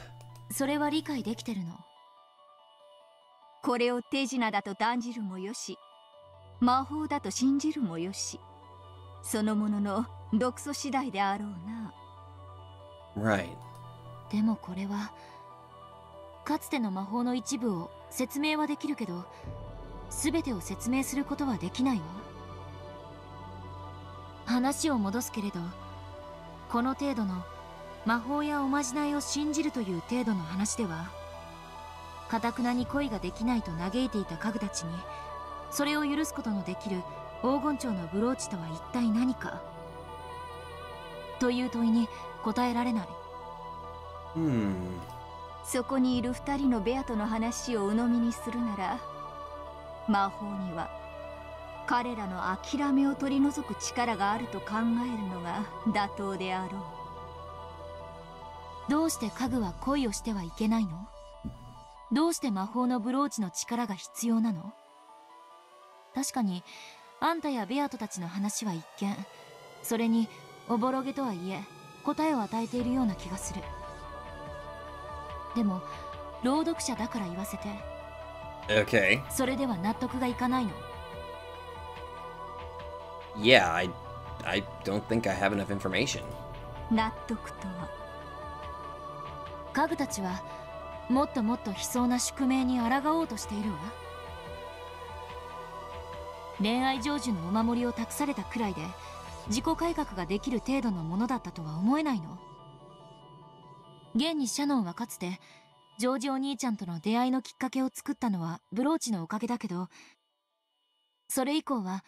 それは理解できてるの。これを手品だと断じるもよし、魔法だと信じるもよし、そのものの毒素次第であろうな。 Right. でもこれはかつての魔法の一部を説明はできるけど、全てを説明することはできないわ。話を戻すけれど、この程度の魔法やおまじないを信じるという程度の話では、頑くなに恋ができないと嘆いていた家具たちにそれを許すことのできる黄金蝶のブローチとは一体何かという問いに答えられない。そこにいる2人のベアとの話を鵜呑みにするなら、魔法には彼らの諦めを取り除く力があると考えるのが妥当であろう。どうして家具は恋をしてはいけないの？どうして魔法のブローチの力が必要なの？確かにあんたやベアトたちの話は一見、それにおぼろげとはいえ答えを与えているような気がする。でも朗読者だから言わせて。 Okay. それでは納得がいかないの。 Yeah, I don't think I have enough information. 納得とは。家具たちはもっともっと悲壮な宿命に抗おうとしているわ。恋愛成就のお守りを託されたくらいで自己改革ができる程度のものだったとは思えないの？現にシャノンはかつてジョージお兄ちゃんとの出会いのきっかけを作ったのはブローチのおかげだけど、それ以降は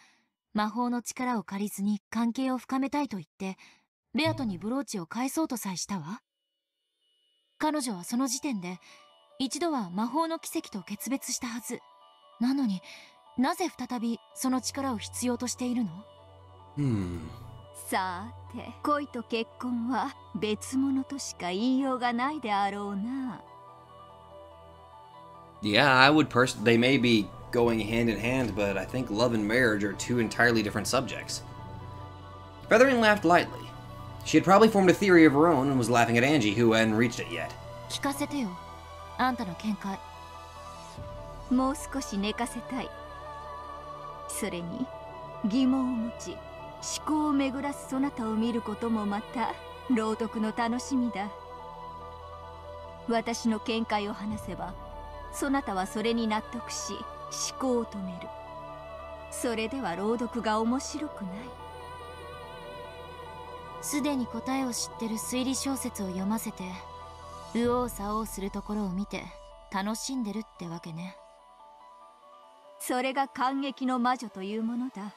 魔法の力を借りずに関係を深めたいと言ってベアトにブローチを返そうとさえしたわ。彼女はその時点で一度は魔法の奇跡と決別したはずなのに、なぜ再びその力を必要としているの？さて、恋と結婚は別物としか言いようがないであろうな。Yeah, I would they may be going hand in hand, but I think love and marriage are two entirely different subjects. Featherin laughed lightly. She had probably formed a theory of her own and was laughing at Angie, who hadn't reached it yet. 聞かせてよ、あんたの見解。もう少し寝かせたい。それに疑問を持ち思考を巡らすそなたを見ることもまた朗読の楽しみだ。私の見解を話せばそなたはそれに納得し思考を止める。それでは朗読が面白くない。すでに答えを知ってる推理小説を読ませて右往左往するところを見て楽しんでるってわけね。それが感激の魔女というものだ。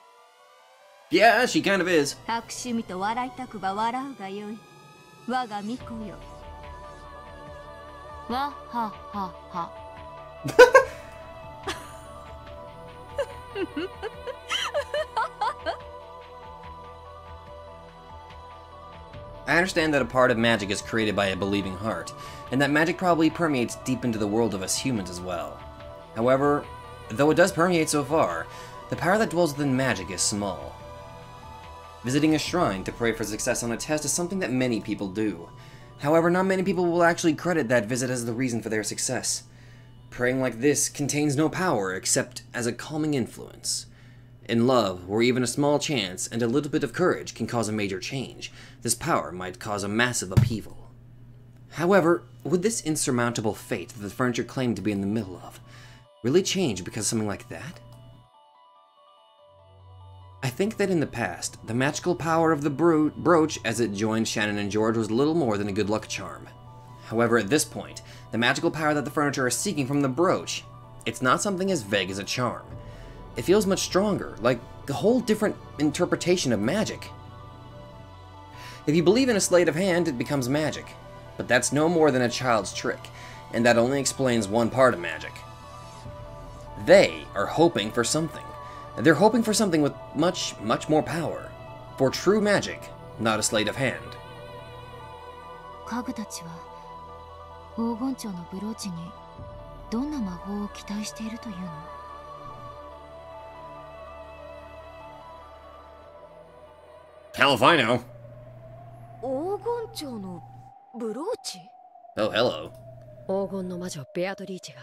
Yeah, she kind of is. 悪趣味と笑いたくば笑うがよい。我が巫女よ。わははは。I understand that a part of magic is created by a believing heart, and that magic probably permeates deep into the world of us humans as well. However, though it does permeate so far, the power that dwells within magic is small. Visiting a shrine to pray for success on a test is something that many people do. However, not many people will actually credit that visit as the reason for their success. Praying like this contains no power except as a calming influence. In love, where even a small chance and a little bit of courage can cause a major change, this power might cause a massive upheaval. However, would this insurmountable fate that the furniture claimed to be in the middle of really change because of something like that? I think that in the past, the magical power of the brooch as it joined Shannon and George was little more than a good luck charm. However, at this point, the magical power that the furniture is seeking from the brooch, it's not something as vague as a charm. It feels much stronger, like a whole different interpretation of magic. If you believe in a sleight of hand, it becomes magic. But that's no more than a child's trick, and that only explains one part of magic. They are hoping for something. They're hoping for something with much, much more power. For true magic, not a sleight of hand. 家具たちは黄金蝶のブローチにどんな魔法を期待しているというの？Hell if I know. 黄金蝶のブローチ？ Oh, hello. 黄金の魔女ベアトリーチェが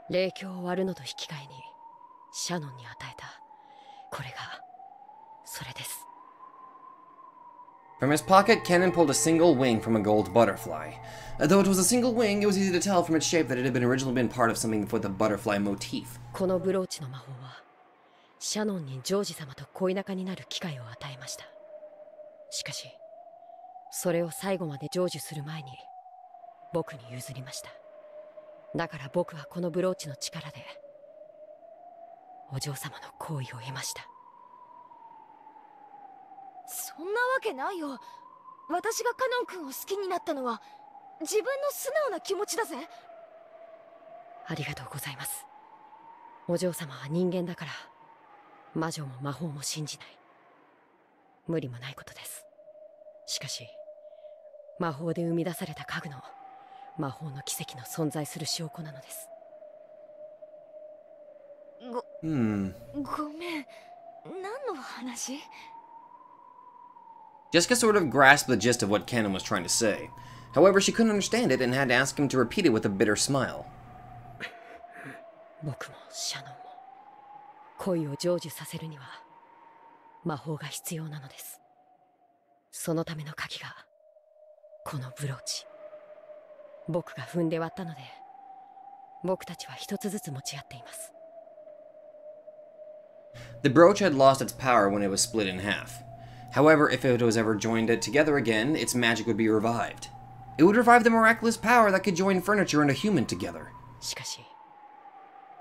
霊境を割るのと引き換えにシャノンに与えたこれがそれです。From his pocket, Kennen pulled a single wing from a gold butterfly. Though it was a single wing, it was easy to tell from its shape that it had originally been part of something with a butterfly motif. このブローチの魔法はシャノンにジョージ様と恋仲になる機会を与えました。しかしそれを最後まで成就する前に僕に譲りました。だから僕はこのブローチの力でお嬢様の好意を得ました。そんなわけないよ。私がカノン君を好きになったのは自分の素直な気持ちだぜ。ありがとうございます。お嬢様は人間だから魔女も魔法も信じない。無理もないことです。しかし魔法で生み出された家具の魔法の奇跡の存在する証拠なのです。ごめん、何の話？ Jessica sort of grasped the gist of what Kennen was trying to say. However, she couldn't understand it and had to ask him to repeat it with a bitter smile. 僕もシャノンも恋を成就させるには魔法が必要なのです。そのための鍵がこのブローチ。僕が踏んで割ったので僕たちは一つずつ持ち合っています。 The brooch had lost its power when it was split in half. However, if it was ever joined together again, its magic would be revived. It would revive the miraculous power that could join furniture and a human together. しかし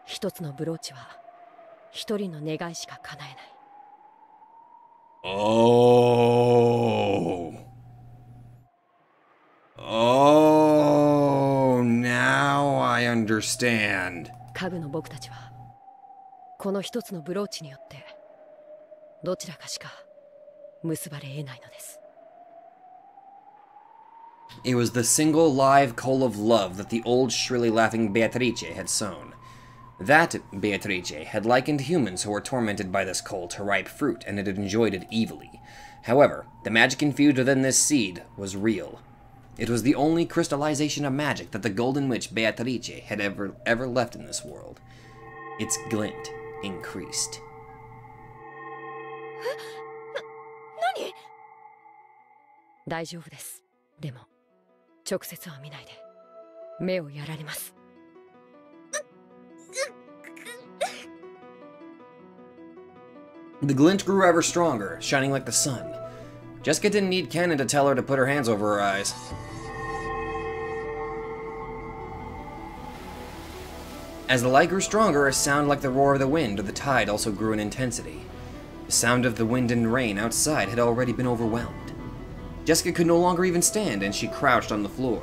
一つのブローチは一人の願いしか叶えない。Oh. Oh, now I understand. 家具の僕たちはこの一つのブローチによってどちらかしか結ばれ得ないのです。It was the single live coal of love that the old shrilly laughing Beatrice had sown. That Beatrice had likened humans who were tormented by this coal to ripe fruit and had enjoyed it evilly. However, the magic infused within this seed was real. It was the only crystallization of magic that the Golden Witch Beatrice had ever left in this world. Its glint increased. 何？大丈夫です。でも直接は見ないで。目をやられます。The glint grew ever stronger, shining like the sun. Jessica didn't need Cannon to tell her to put her hands over her eyes. As the light grew stronger, a sound like the roar of the wind or the tide also grew in intensity. The sound of the wind and rain outside had already been overwhelmed. Jessica could no longer even stand, and she crouched on the floor.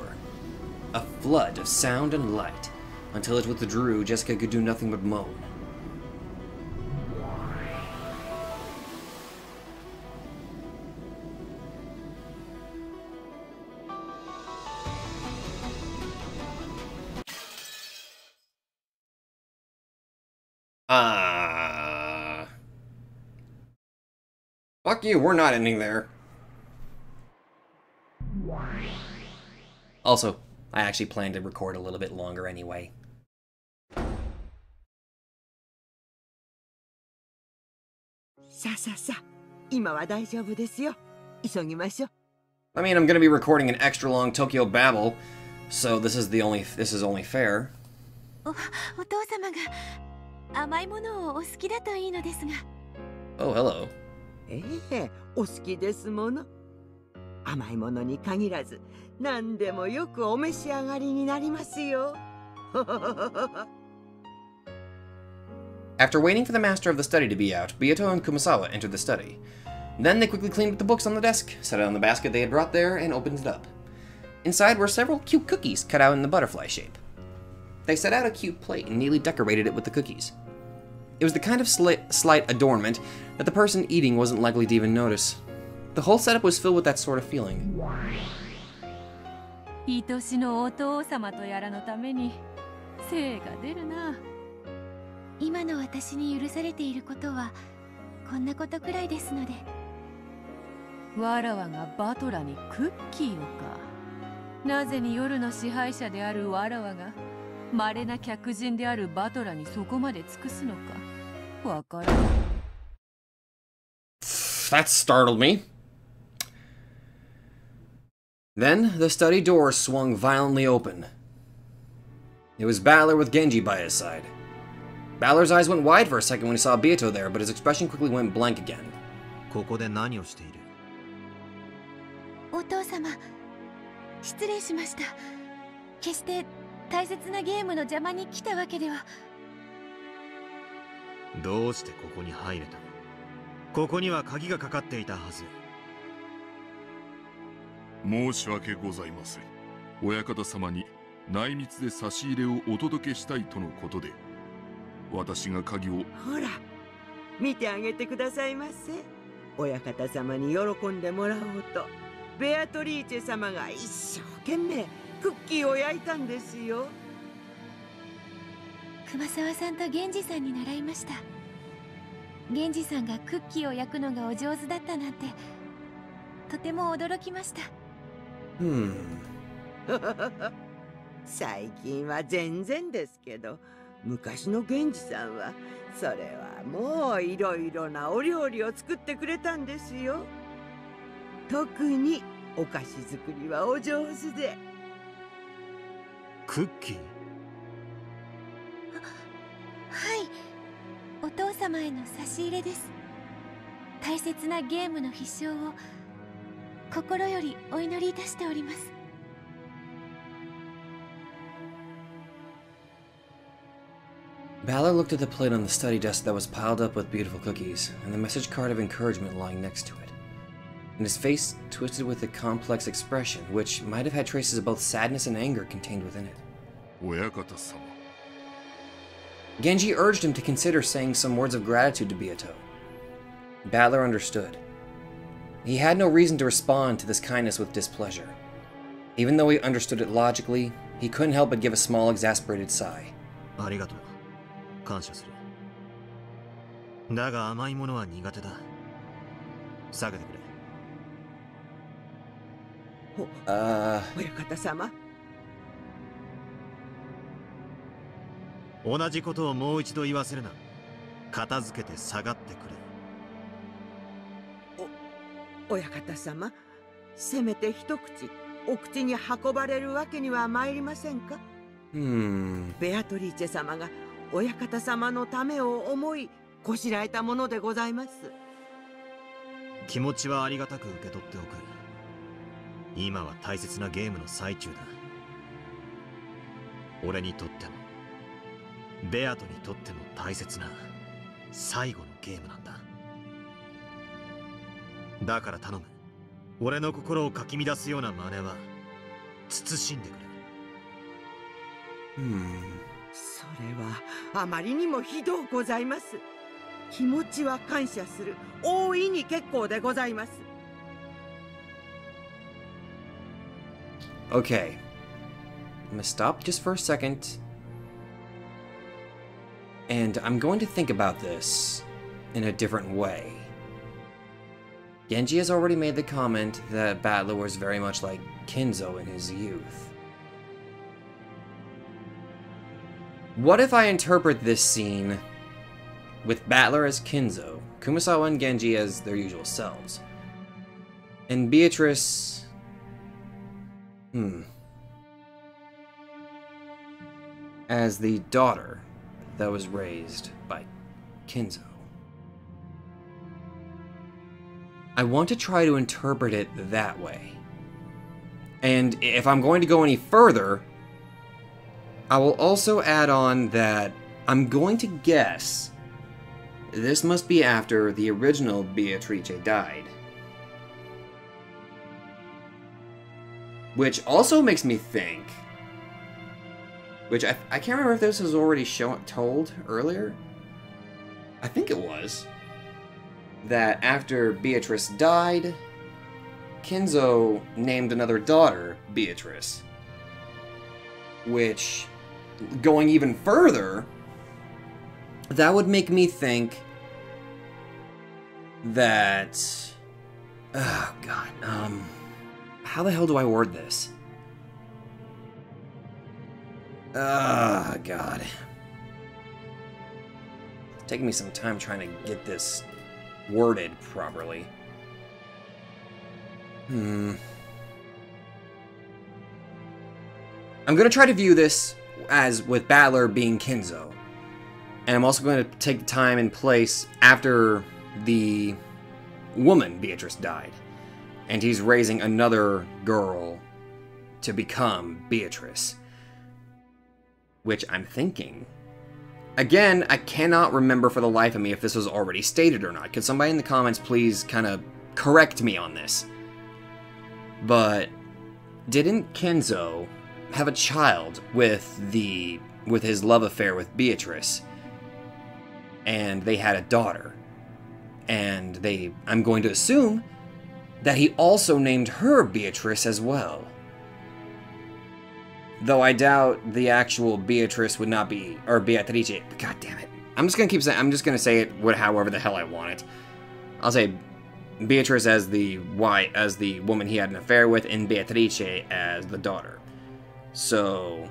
A flood of sound and light. Until it withdrew, Jessica could do nothing but moan. Fuck you, we're not ending there. Also, I actually plan to record a little bit longer anyway. I mean, I'm gonna be recording an extra long Tokyo Babble, so this is only fair. お父様が甘いものをお好きだといいのですが。Oh, hello. お好きですもの。甘いものに限らず、何でもよくお召し上がりになりますよ。After waiting for the master of the study to be out, Byato and Kumasawa entered the study. Then they quickly cleaned up the books on the desk, set it on the basket they had brought there, and opened it up. Inside were several cute cookies cut out in the butterfly shape. They set out a cute plate and neatly decorated it with the cookies. It was the kind of slight adornment that the person eating wasn't likely to even notice. The whole setup was filled with that sort of feeling. 愛しのお父様とやらのために精が出るな。今の私に許されていることはこんなことくらいですので。わらわがバトラにクッキーをか。なぜに夜の支配者であるわらわが稀な客人であるバトラにそこまで尽くすのかわからない。That startled me. Then the study door swung violently open. It was Balor with Genji by his side. Balor's eyes went wide for a second when he saw Byato there, but his expression quickly went blank again. ここで何をしている？お父様、失礼しました。決して大切なゲームの邪魔に来たわけでは。どうしてここに入れたの？ここには鍵がかかっていたはず。申し訳ございません。親方様に内密で差し入れをお届けしたいとのことで、私が鍵を。ほら、見てあげてくださいませ。親方様に喜んでもらおうと、ベアトリーチェ様が一生懸命クッキーを焼いたんですよ。熊沢さんと源氏さんに習いました。源氏さんがクッキーを焼くのがお上手だったなんて、とても驚きました。最近は全然ですけど、昔の源氏さんはそれはもういろいろなお料理を作ってくれたんですよ。特にお菓子作りはお上手で。クッキー？はい、お父様への差し入れです。大切なゲームの必勝を心よりお祈りいたしております。Balor looked at the plate on the study desk that was piled up with beautiful cookies, and the message card of encouragement lying next to it. And his face twisted with a complex expression, which might have had traces of both sadness and anger contained within it. 親方様 Genji urged him to consider saying some words of gratitude to Beato. Balor understood. He had no reason to respond to this kindness with displeasure. Even though he understood it logically, he couldn't help but give a small, exasperated sigh. ありがとう。感謝する。だが甘いものは苦手だ。下げてくれ。親方様。同じことをもう一度言わせるな。片付けて下がってくれ。親方様、せめて一口お口に運ばれるわけには参りませんか？ベアトリーチェ様が親方様のためを思いこしらえたものでございます。気持ちはありがたく受け取っておく。今は大切なゲームの最中だ。俺にとってもベアトにとっても大切な最後のゲームなんだ。だから頼む。俺の心をかき乱すような真似は慎んでくれ。それはあまりにもひどうございます。気持ちは感謝する。大いに結構でございます。Okay. I'm gonna stop just for a second. And I'm going to think about this in a different way. Genji has already made the comment that Battler was very much like Kinzo in his youth. What if I interpret this scene with Battler as Kinzo, Kumasawa and Genji as their usual selves, and Beatrice... as the daughter that was raised by Kinzo. I want to try to interpret it that way. And if I'm going to go any further, I will also add on that I'm going to guess this must be after the original Beatrice died. Which also makes me think, which I can't remember if this was already told earlier. I think it was. That after Beatrice died, Kinzo named another daughter Beatrice. Which, going even further, that would make me think that... oh god, how the hell do I word this? Oh god. It's taking me some time trying to get this worded properly. I'm gonna try to view this as with Battler being Kinzo. And I'm also going to take the time and place after the woman, Beatrice, died. And he's raising another girl to become Beatrice. Which I'm thinking... again, I cannot remember for the life of me if this was already stated or not. Could somebody in the comments please kind of correct me on this? But didn't Kinzo have a child with his love affair with Beatrice? And they had a daughter. And I'm going to assume that he also named her Beatrice as well. Though I doubt the actual Beatrice would not be, or Beatrice, god damn it. I'm just gonna say it however the hell I want it. I'll say Beatrice as the woman he had an affair with, and Beatrice as the daughter. So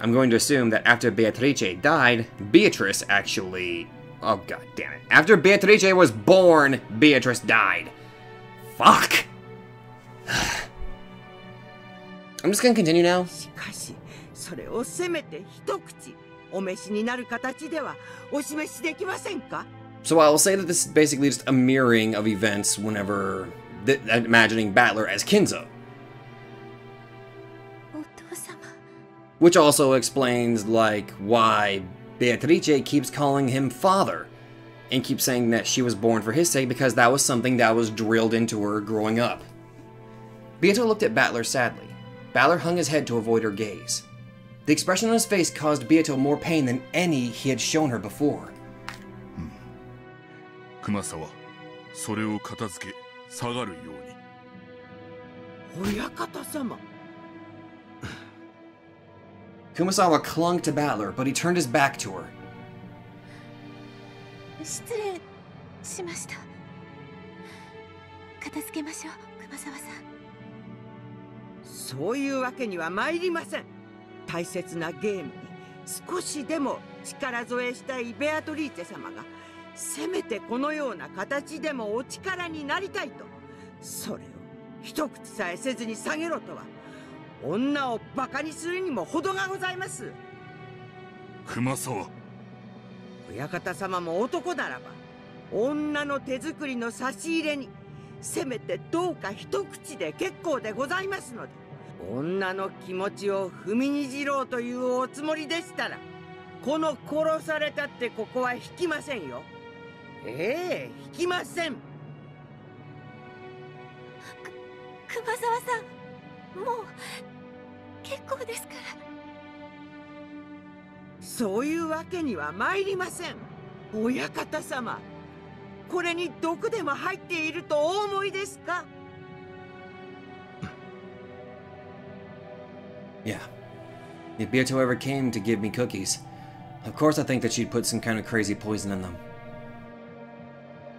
I'm going to assume that after Beatrice died, Beatrice actually... oh god damn it. After Beatrice was born, Beatrice died. Fuck! I'm just gonna continue now. しかし、それをせめて一口お召しになる形ではお示しできませんか? So I will say that this is basically just a mirroring of events whenever imagining Battler as Kinzo. Which also explains, like, why Beatrice keeps calling him father, and keeps saying that she was born for his sake because that was something that was drilled into her growing up. Beato looked at Battler sadly. Battler hung his head to avoid her gaze. The expression on his face caused Beato more pain than any he had shown her before. 熊沢、それを片付け、下がるように。親方様。Kumasawa clung to Battler, but he turned his back to her. 失礼しました。片付けましょう、熊沢さん。そういうわけには参りません。大切なゲームに少しでも力添えしたいベアトリーチェ様が、せめてこのような形でもお力になりたいと、それを一口さえせずに下げろとは、女をバカにするにも程がございます。熊沢、親方様も男ならば、女の手作りの差し入れにせめてどうか一口で結構でございますので、女の気持ちを踏みにじろうというおつもりでしたら、この殺されたってここは引きませんよ。ええ、引きません。熊沢さん、もう結構ですから。そういうわけには参りません。親方様、これに毒でも入っているとお思いですか？ Yeah. If Beato ever came to give me cookies, of course I think that she'd put some kind of crazy poison in them.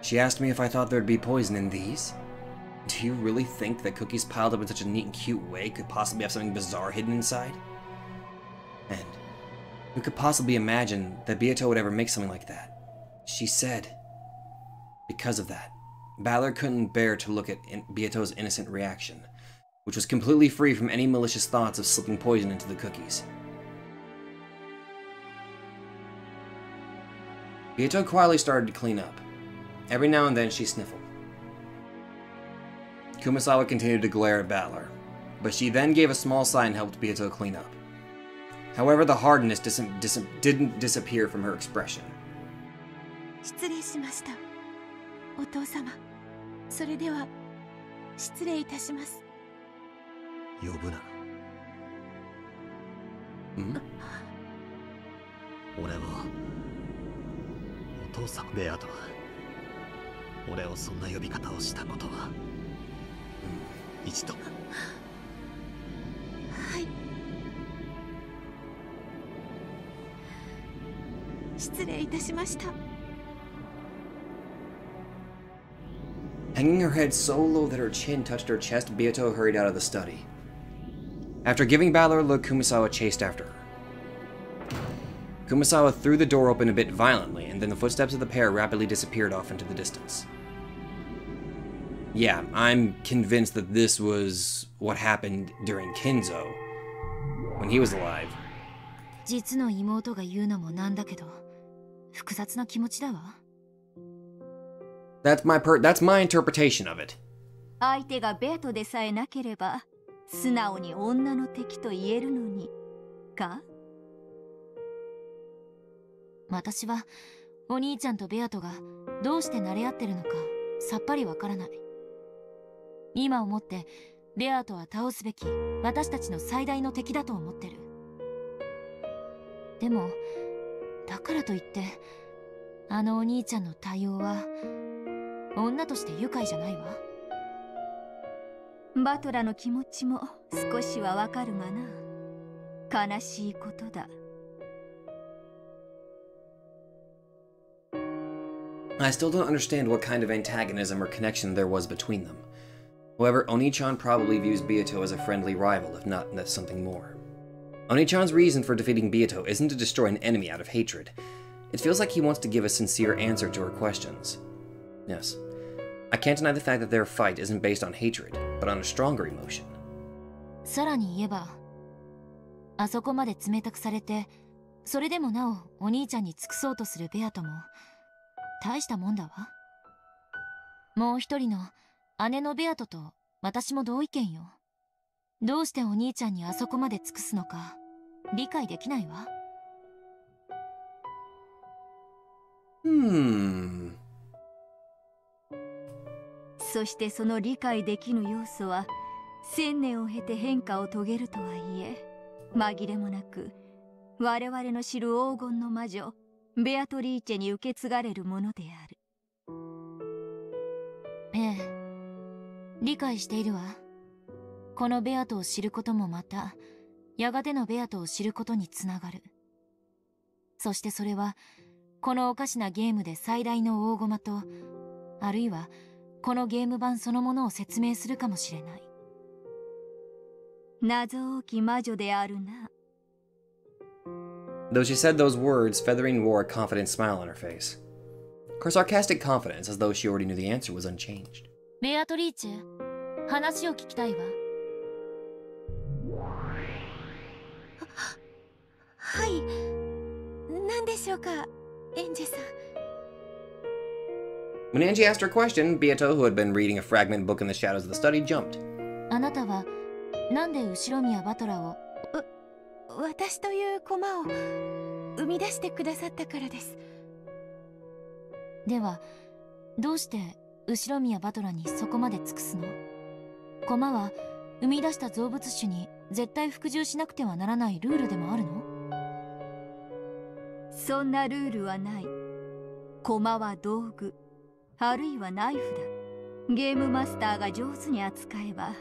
She asked me if I thought there'd be poison in these. Do you really think that cookies piled up in such a neat and cute way could possibly have something bizarre hidden inside? And who could possibly imagine that Beato would ever make something like that? She said. Because of that, Battler couldn't bear to look at Beato's innocent reaction, which was completely free from any malicious thoughts of slipping poison into the cookies. Beato quietly started to clean up. Every now and then she sniffled. Kumasawa continued to glare at Battler, but she then gave a small sigh and helped Beato clean up. However, the hardness didn't disappear from her expression. 失礼しました。お父様、それでは失礼いたします。呼ぶな。俺をお父さんベアと俺をそんな呼び方をしたことは一度。はい。失礼いたしました。Hanging her head so low that her chin touched her chest, Beato hurried out of the study. After giving Battler a look, Kumasawa chased after her. Kumasawa threw the door open a bit violently, and then the footsteps of the pair rapidly disappeared off into the distance. Yeah, I'm convinced that this was what happened during Kinzo, when he was alive. 実の妹が言うのもなんだけど、複雑な気持ちだわ。That's my interpretation of it. 相手がベアトでさえなければ素直に女の敵と言えるのにか。私はお兄ちゃんとベアトがどうして慣れ合ってるのかさっぱりわからない。今思ってベアトは倒すべき私たちの最大の敵だと思ってる。でもだからといってあのお兄ちゃんの対応は女として愉快じゃないわ。バトラの気持ちも少しはわかるがな。悲しいことだ。I still don't understand what kind of antagonism or connection there was between them. However, Oni-chan probably views Beato as a friendly rival, if not something more. Oni-chan's reason for defeating Beato isn't to destroy an enemy out of hatred. It feels like he wants to give a sincere answer to her questions. Yes, I can't deny the fact that their fight isn't based on hatred, but on a stronger emotion. さらに言えば、あそこまで冷たくされて、それでもなおお兄ちゃんに尽くそうとするベアトも大したもんだわ。もう一人の姉のベアトと私も同意見よ。どうしてお兄ちゃんにあそこまで尽くすのか理解できないわ。そしてその理解できぬ要素は1000年を経て変化を遂げるとはいえ、紛れもなく我々の知る黄金の魔女ベアトリーチェに受け継がれるものである。ええ、理解しているわ。このベアトを知ることもまたやがてのベアトを知ることにつながる。そしてそれはこのおかしなゲームで最大の大駒と、あるいはこのゲーム版そのものを説明するかもしれない。謎多き魔女であるな。Though she said those words, Feathering wore a confident smile on her face. Her sarcastic confidence, as though she already knew the answer, was unchanged. ベアトリーチェ、話を聞きたいわ。はい。何でしょうか、エンジェさん。When Angie asked her question, Beato, who had been reading a fragment book in the shadows of the study, jumped. あなたはなんで後宮バトラを？私という駒を生み出してくださったからです。ではどうして後宮バトラにそこまで尽くすの？駒は生み出した造物種に絶対服従しなくてはならないルールでもあるの？そんなルールはない。駒は道具、あるいはナイフだ。ゲームマスターが上手に扱えば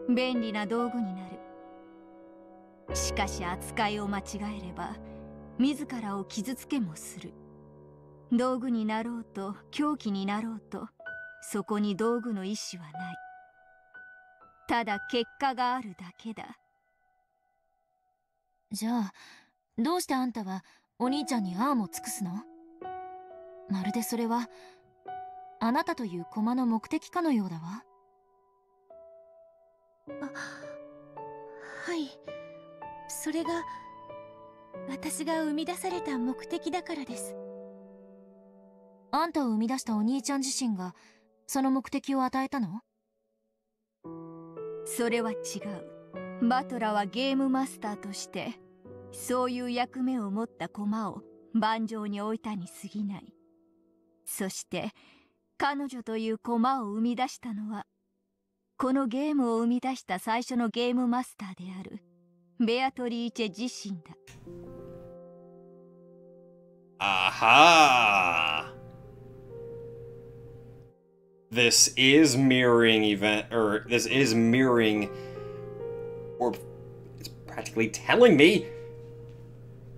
便利な道具になる。しかし扱いを間違えれば自らを傷つけもする。道具になろうと凶器になろうと、そこに道具の意志はない。ただ結果があるだけだ。じゃあどうしてあんたはお兄ちゃんにああも尽くすの？まるでそれはあなたという駒の目的かのようだわ。はい。それが私が生み出された目的だからです。あんたを生み出したお兄ちゃん自身がその目的を与えたの？それは違う。バトラはゲームマスターとしてそういう役目を持った駒を盤上に置いたに過ぎない。そして彼女という駒を生み出したのはこのゲームを生み出した最初のゲームマスターであるベアトリーチェ自身だ。Aha! This is mirroring or it's practically telling me.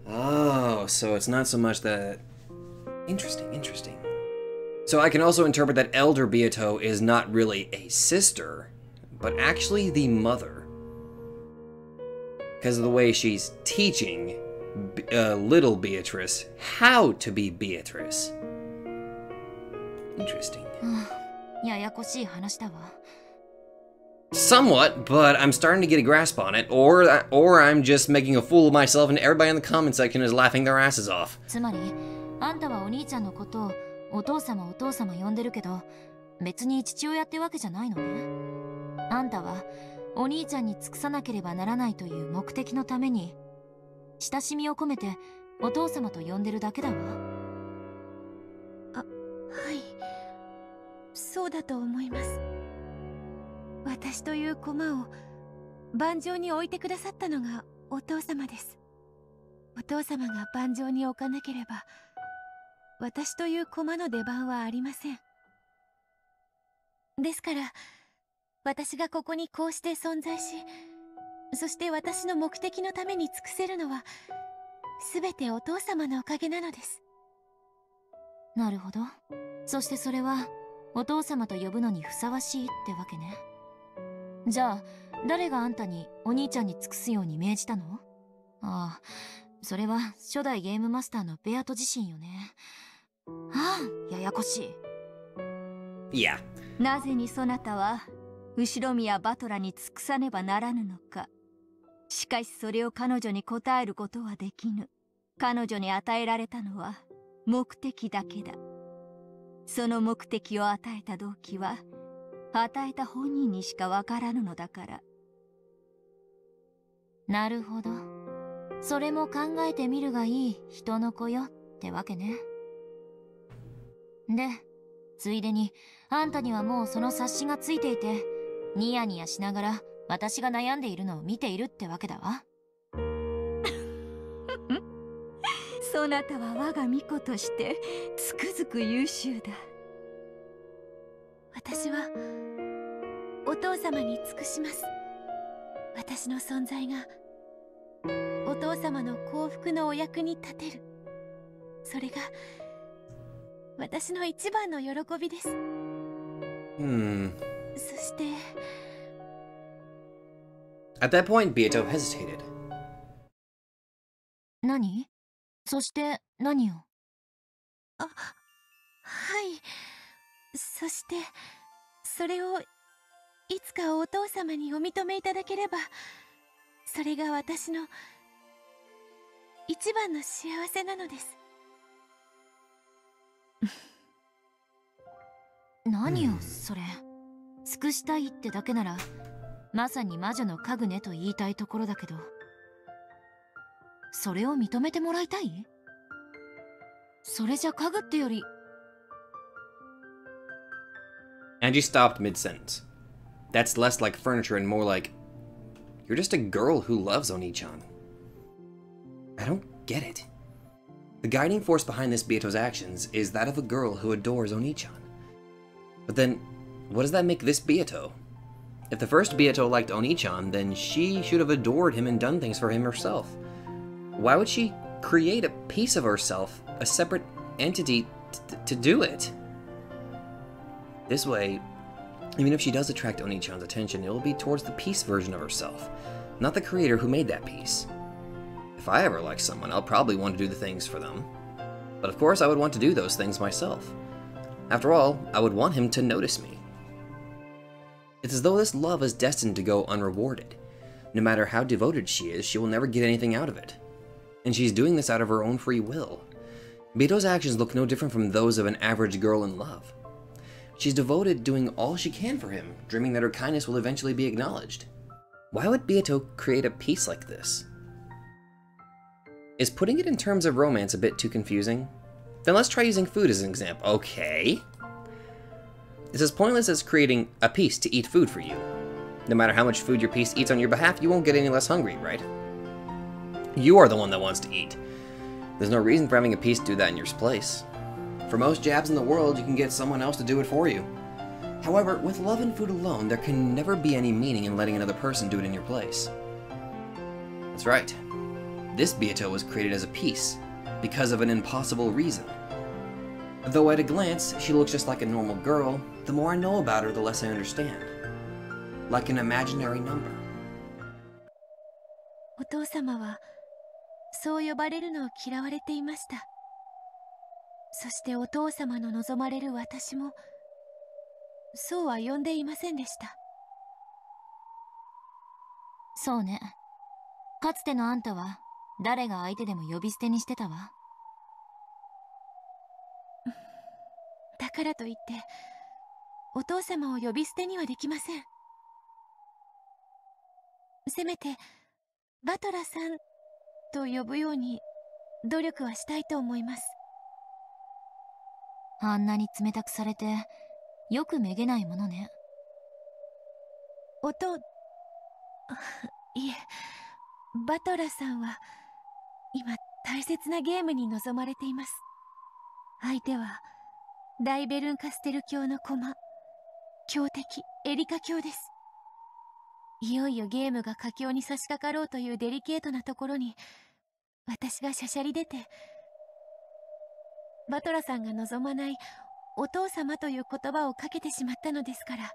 Oh, so it's not so much that. Interesting. So I can also interpret that Elder Beato is not really a sister, but actually the mother. Because of the way she's teaching little Beatrice how to be Beatrice. Interesting. ややこしい話だわ。Somewhat, but I'm starting to get a grasp on it, or I'm just making a fool of myself and everybody in the comment section is laughing their asses off. つまりあんたはお兄ちゃんのことをお父様呼んでるけど、別に父親ってわけじゃないのね。あんたはお兄ちゃんに尽くさなければならないという目的のために親しみを込めてお父様と呼んでるだけだわ。はい、そうだと思います。私という駒を盤上に置いてくださったのがお父様です。お父様が盤上に置かなければ私という駒の出番はありません。ですから私がここにこうして存在し、そして私の目的のために尽くせるのは全てお父様のおかげなのです。なるほど。そしてそれはお父様と呼ぶのにふさわしいってわけね。じゃあ誰があんたにお兄ちゃんに尽くすように命じたの？ああ、それは初代ゲームマスターのベアト自身よね。ああ、ややこしい。いや。なぜにそなたは後宮バトラに尽くさねばならぬのか。しかしそれを彼女に答えることはできぬ。彼女に与えられたのは目的だけだ。その目的を与えた動機は与えた本人にしかわからぬのだから。なるほど。それも考えてみるがいい人の子よってわけね。で、ついでにあんたにはもうその察しがついていて、ニヤニヤしながら私が悩んでいるのを見ているってわけだわ。そなたは我が巫女としてつくづく優秀だ。私はお父様に尽くします。私の存在がお父様の幸福のお役に立てる、それが私の一番の喜びです。そして At that point, Beato hesitated. 何？そして何を？はい、そしてそれをいつかお父様にお認めいただければ、それが私の一番の幸せなのです。何よそれ。尽くしたいってだけならまさに魔女の家具ねと言いたいところだけど、それを認めてもらいたい？それじゃ家具ってより。 Angie stopped mid-sentence. That's less like furniture and more like, you're just a girl who loves Oni-chan. I don't get it. The guiding force behind this Beato's actions is that of a girl who adores Oni-chan. But then, what does that make this Beato? If the first Beato liked Oni-chan, then she should have adored him and done things for him herself. Why would she create a piece of herself, a separate entity, to do it? This way, even if she does attract Oni-chan's attention, it will be towards the piece version of herself, not the creator who made that piece. If I ever like someone, I'll probably want to do the things for them. But of course, I would want to do those things myself. After all, I would want him to notice me. It's as though this love is destined to go unrewarded. No matter how devoted she is, she will never get anything out of it. And she's doing this out of her own free will. Beato's actions look no different from those of an average girl in love. She's devoted, doing all she can for him, dreaming that her kindness will eventually be acknowledged. Why would Beato create a piece like this? Is putting it in terms of romance a bit too confusing? Then let's try using food as an example. Okay. It's as pointless as creating a piece to eat food for you. No matter how much food your piece eats on your behalf, you won't get any less hungry, right? You are the one that wants to eat. There's no reason for having a piece do that in your place. For most jabs in the world, you can get someone else to do it for you. However, with love and food alone, there can never be any meaning in letting another person do it in your place. That's right. This Beato was created as a piece, because of an impossible reason. Though at a glance, she looks just like a normal girl, the more I know about her, the less I understand. Like an imaginary number. お父様はそう呼ばれるのを嫌われていました。そしてお父様の望まれる私もそうは呼んでいませんでした。そうね。かつてのあんたは誰が相手でも呼び捨てにしてたわ。だからといってお父様を呼び捨てにはできません。せめてバトラさんと呼ぶように努力はしたいと思います。あんなに冷たくされてよくめげないものね。いえ、バトラさんは今大切なゲームに臨まれています。相手は大ベルンカステル教の駒、強敵エリカ教です。いよいよゲームが佳境に差し掛かろうというデリケートなところに私がしゃしゃり出て、バトラさんが望まないお父様という言葉をかけてしまったのですから。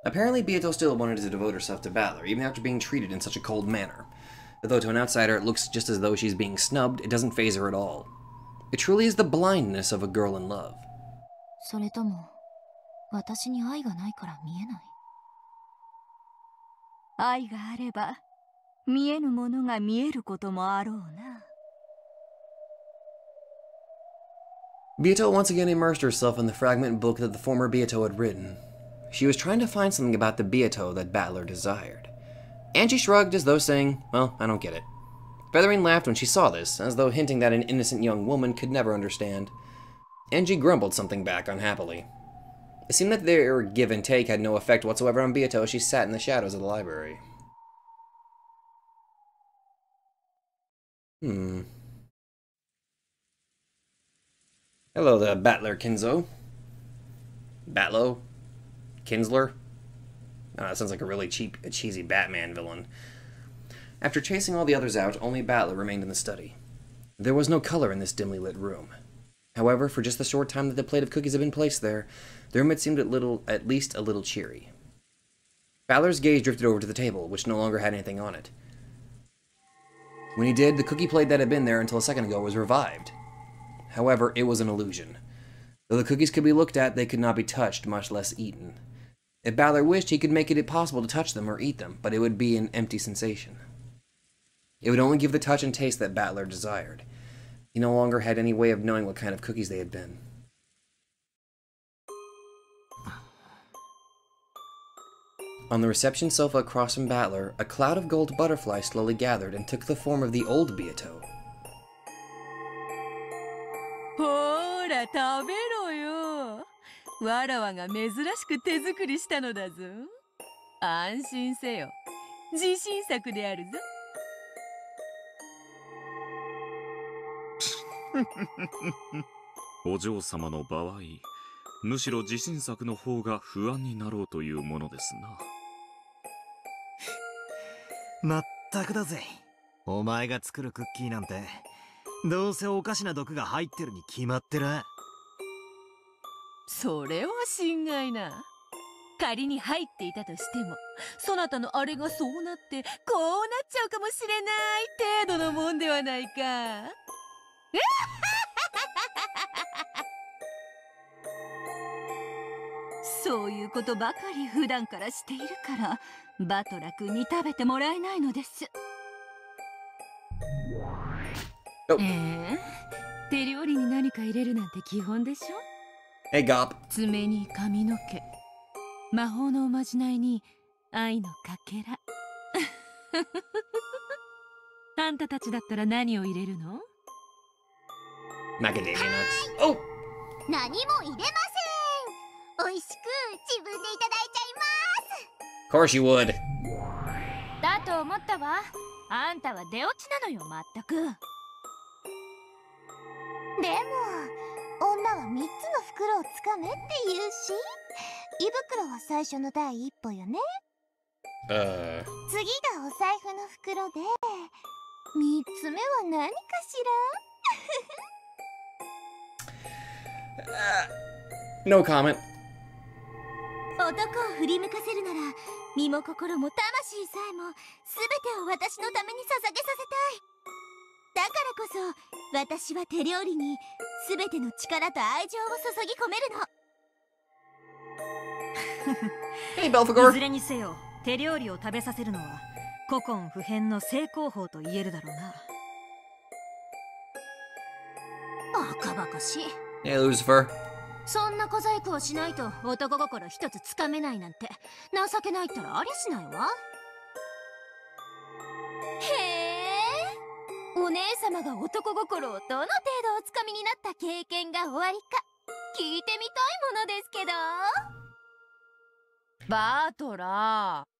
Apparently, Beato still wanted to devote herself to Balor, even after being treated in such a cold manner. Though to an outsider it looks just as though she's being snubbed, it doesn't faze her at all. It truly is the blindness of a girl in love. それとも私に愛がないから見えない？愛があれば見えぬものが見えることもあろうな。Beato once again immersed herself in the fragment book that the former Beato had written. She was trying to find something about the Beato that Balor desired. And she shrugged as though saying, well, I don't get it. Featherine laughed when she saw this, as though hinting that an innocent young woman could never understand. Angie grumbled something back unhappily. It seemed that their give and take had no effect whatsoever on Beato as she sat in the shadows of the library. Hello there, Battler Kinzo. Batlo? Kinsler? Oh, that sounds like a really cheesy Batman villain. After chasing all the others out, only Battler remained in the study. There was no color in this dimly lit room. However, for just the short time that the plate of cookies had been placed there, the room had seemed at least a little cheery. Battler's gaze drifted over to the table, which no longer had anything on it. When he did, the cookie plate that had been there until a second ago was revived. However, it was an illusion. Though the cookies could be looked at, they could not be touched, much less eaten. If Battler wished, he could make it possible to touch them or eat them, but it would be an empty sensation. It would only give the touch and taste that Battler desired. He no longer had any way of knowing what kind of cookies they had been. On the reception sofa across from Battler, a cloud of gold butterflies slowly gathered and took the form of the old Beato. ほーら食べろよ。わらわが珍しく手作りしたのだぞ。安心せよ。自信作であるぞ。お嬢様の場合、むしろ自信作の方が不安になろうというものですな。まったくだぜ。お前が作るクッキーなんて、どうせおかしな毒が入ってるに決まってる。それは心外な。仮に入っていたとしても、そなたのあれがそうなってこうなっちゃうかもしれない程度のもんではないか。そういうことばかり普段からしているからバトラ君に食べてもらえないのです。手料理に何か入れるなんて基本でしょ。Hey, Gop. 爪に髪の毛、魔法のおまじないに愛のかけら。あんたたちだったら何を入れるの？ Macadamia nuts. Oh! 何も入れません。美味しく自分でいただいちゃいます。 Of course you would. だと思ったわ。あんたは出落ちなのよ、まったく。でも女は3つの袋をつかめって言うし、胃袋は最初の第一歩よね。次がお財布の袋で、3つ目は何かしら？ No comment. 男を振り向かせるなら、身も心も魂さえも全てを私のために捧げさせたい。だからこそ私は手料理に全ての力と愛情を注ぎ込めるの。Hey, Belphegor. いずれにせよ手料理を食べさせるのは古今不変の成功法と言えるだろうな。バカバカしい。Hey, Lucifer. そんな小細工をしないと男心一つつかめないなんて情けないったらありゃしないわ。へえ、お姉様が男心をどの程度おつかみになった経験がおありか聞いてみたいものですけど。バートラー、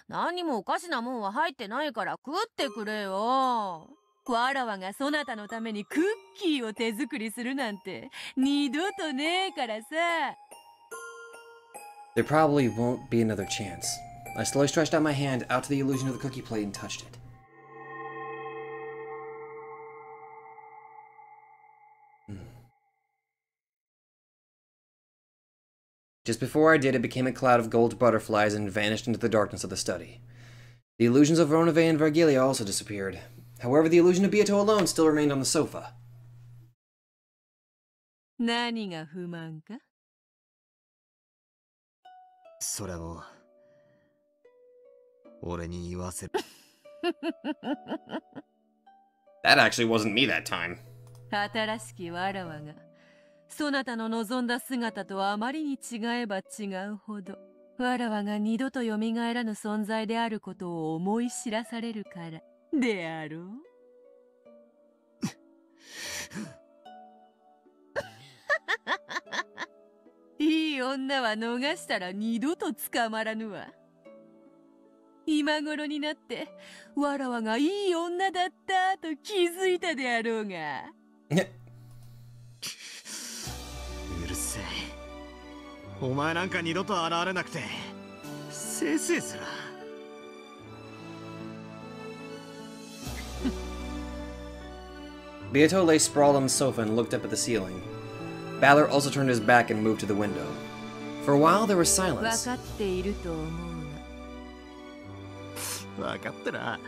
何もおかしなもんは入ってないから食ってくれよ。わらわがそなたのためにクッキーを手作りするなんて二度とねえからさ。There probably won't be another chance. I slowly stretched out my hand out to the illusion of the cookie plate and touched it. Just before I did, it became a cloud of gold butterflies and vanished into the darkness of the study. The illusions of Ronave and Vergilia also disappeared. However, the illusion of Beato alone still remained on the sofa. 何が不満か？それを俺に言わせる。That actually wasn't me that time. 新しきわらわがそなたの望んだ姿とあまりに違えば違うほどわらわが二度と蘇らぬ存在であることを思い知らされるからであろう。いい女は逃したら二度と捕まらぬわ。今頃になってわらわがいい女だったと気づいたであろうが。うるせえ。お前なんか二度と現れなくてせいせいすら。Beato lay sprawled on the sofa and looked up at the ceiling. Balor also turned his back and moved to the window. For a while there was silence. 分かっていると思う分かってな。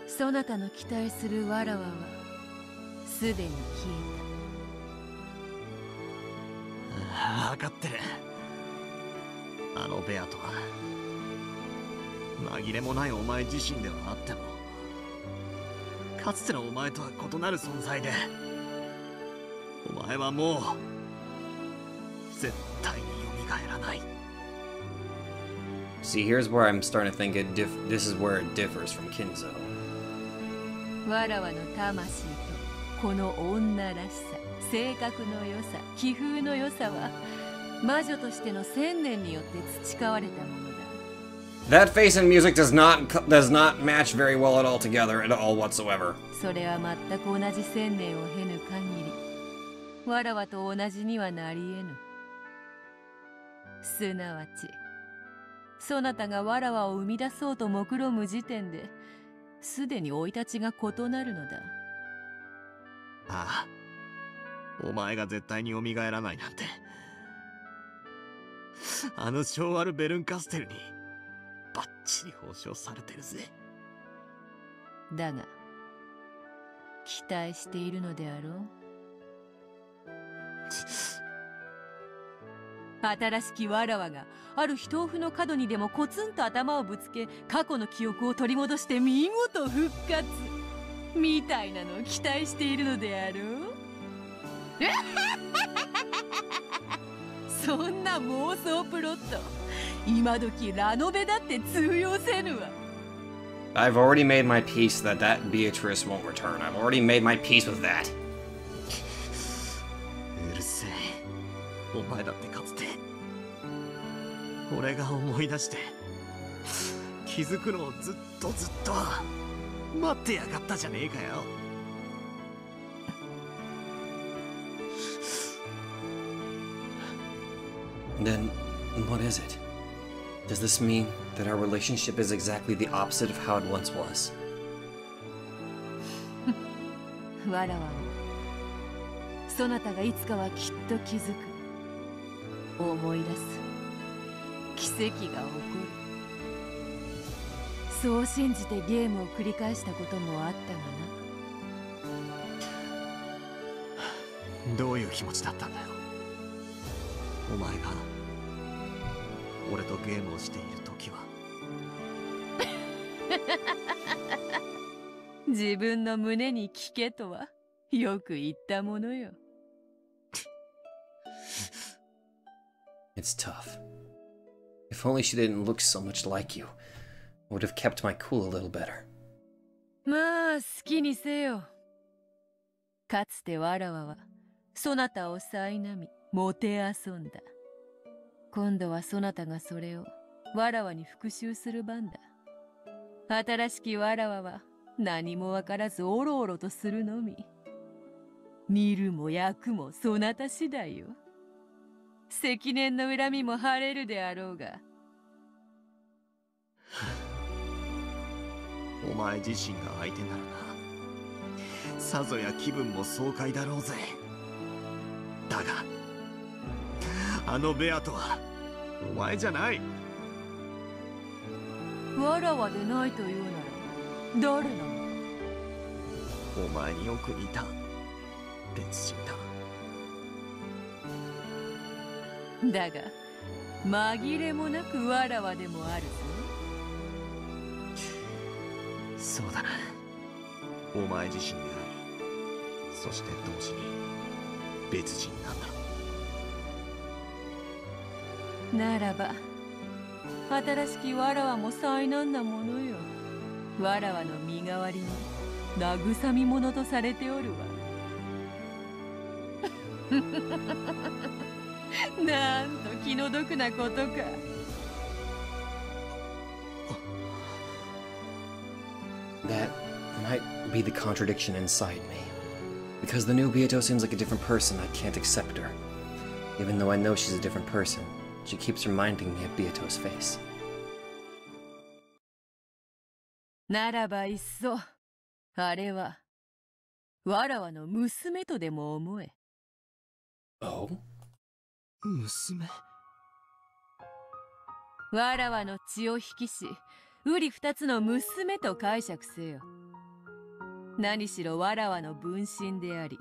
そなたの期待するわらわはすでに消えた。分かってる。あのベアとは紛れもないお前自身ではあっても、かつてのお前とは異なる存在で、お前はもう絶対に蘇らない。 See, here's where I'm starting to think this is where it differs from Kinzo. わらわの魂とこの女らしさ、性格の良さ、気風の良さは魔女としての1000年によって培われたものだ。 That face and music does not match very well at all together at all whatsoever. それは全く同じ1000年を経ぬ限り、わらわと同じにはなり得ぬ。すなわち、そなたがわらわを生み出そうと目論む時点で、すでに生い立ちが異なるのだ。ああ、お前が絶対に蘇らないなんて、あの昭和ベルンカステルにバッチリ報奨されてるぜ。だが期待しているのであろう。新しきわらわがある非豆腐の角にでもコツンと頭をぶつけ、過去の記憶を取り戻して見事復活みたいなのを期待しているのであろう。そんな妄想プロット、今時ラノベだって通用せぬわ。 I've already made my peace that Beatrice won't return. I've already made my peace with that. うるせえ。お前だってかつて俺が思い出して気づくのをずっと待ってやがったじゃねえかよ。Then, what is it? Does this mean that our relationship is exactly the opposite of how it once was? わらわもそなたがいつかはきっと気づく、思い出す、奇跡が起こる。そう信じてゲームを繰り返したこともあったがな。どういう気持ちだったんだよ、お前が俺とゲームをしている時は。自分の胸に聞けとはよく言ったものよ。It's tough. If only she didn't look so much like you, I would have kept my cool a little better. まあ好きにせよ。かつてわらわはそなたを苛みもてあそんだ。今度はそなたがそれをわらわに復讐する番だ。新しきわらわは何もわからずおろおろとするのみ。煮るも焼くもそなた次第よ。積年の恨みも晴れるであろうが。お前自身が相手ならな、さぞや気分も爽快だろうぜ。だがあのベアとはお前じゃない。わらわでないというなら誰なの？お前によく似た別人だ。だが紛れもなくわらわでもあるぞ。そうだな、お前自身であり、そして同時に別人なんだ。ならば新しきわらわも災難なものよ。わらわの身代わりに慰み者とされておるわ。なんと気の毒なことか。That might be the contradiction inside me. Because the new Beato seems like a different person, I can't accept her. Even though I know she's a different person, she keeps reminding me of Beato's face. ならばいっそ、あれはわらわの娘とでも思え。Oh? 娘？わらわの血を引きし、うり二つの娘と解釈せよ。何しろわらわの分身であり、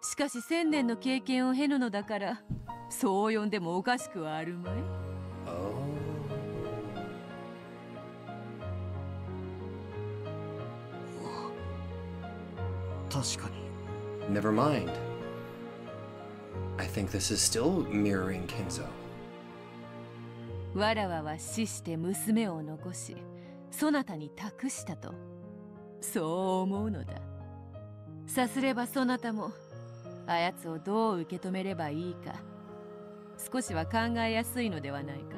しかし1000年の経験を経ぬのだから、そう呼んでもおかしくはあるまい。確かに。Never mind. I think this is still mirroring Kenzo. わらわは死して娘を残し、そなたに託したと。そう思うのだ。さすればそなたもあやつをどう受け止めればいいか少しは考えやすいのではないか。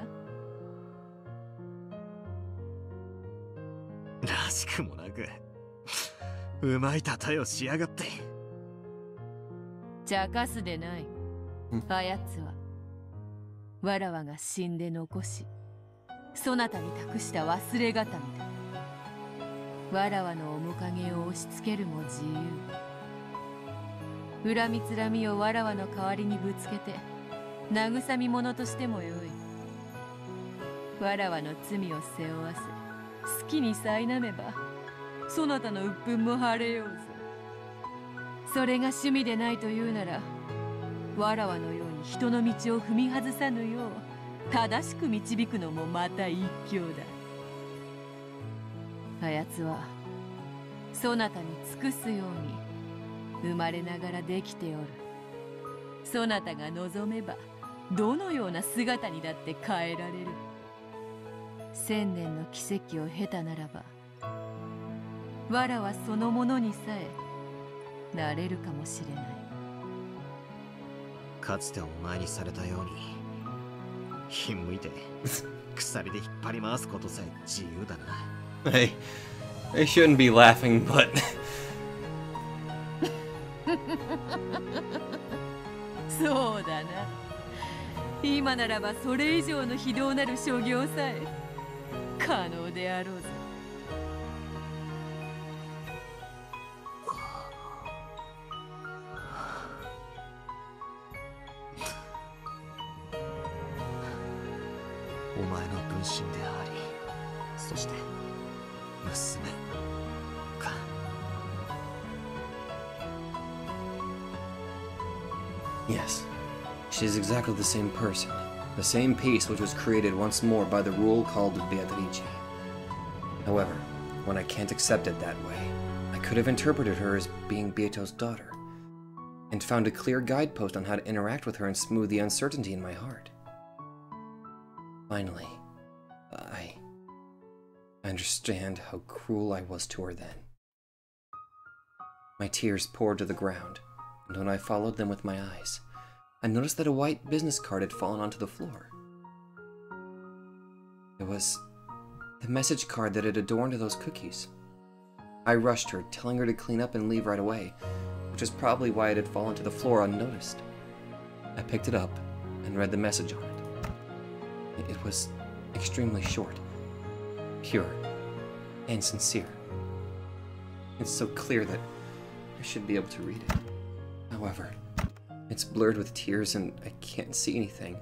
らしくもなくうまい例えをしやがって。茶化すでない。あやつはわらわが死んで残し、そなたに託した忘れがたみだ。わらわの面影を押し付けるも自由。恨みつらみをわらわの代わりにぶつけて慰み者としてもよい。わらわの罪を背負わせ好きに苛めばそなたの鬱憤も晴れようぞ。それが趣味でないというなら、わらわのように人の道を踏み外さぬよう正しく導くのもまた一興だ。あやつはそなたに尽くすように生まれながらできておる。そなたが望めばどのような姿にだって変えられる。1000年の奇跡を経たならば、わらはそのものにさえなれるかもしれない。かつてお前にされたようにひんむいて鎖で引っ張り回すことさえ自由だな。I shouldn't be laughing, but そうだな。今ならばそれ以上の非道なる所業さえ可能であろうぞ。お前の分身であり、そして娘か。yes, she's exactly the same person. The same piece which was created once more by the rule called Beatrice. However, when I can't accept it that way, I could have interpreted her as being Beato's daughter, and found a clear guidepost on how to interact with her and smooth the uncertainty in my heart. Finally, I understand how cruel I was to her then. My tears poured to the ground, and when I followed them with my eyes, I noticed that a white business card had fallen onto the floor. It was the message card that had adorned those cookies. I rushed her, telling her to clean up and leave right away, which is probably why it had fallen to the floor unnoticed. I picked it up and read the message on it. It was extremely short, pure, and sincere. It's so clear that I should be able to read it. However, it's blurred with tears and I can't see anything.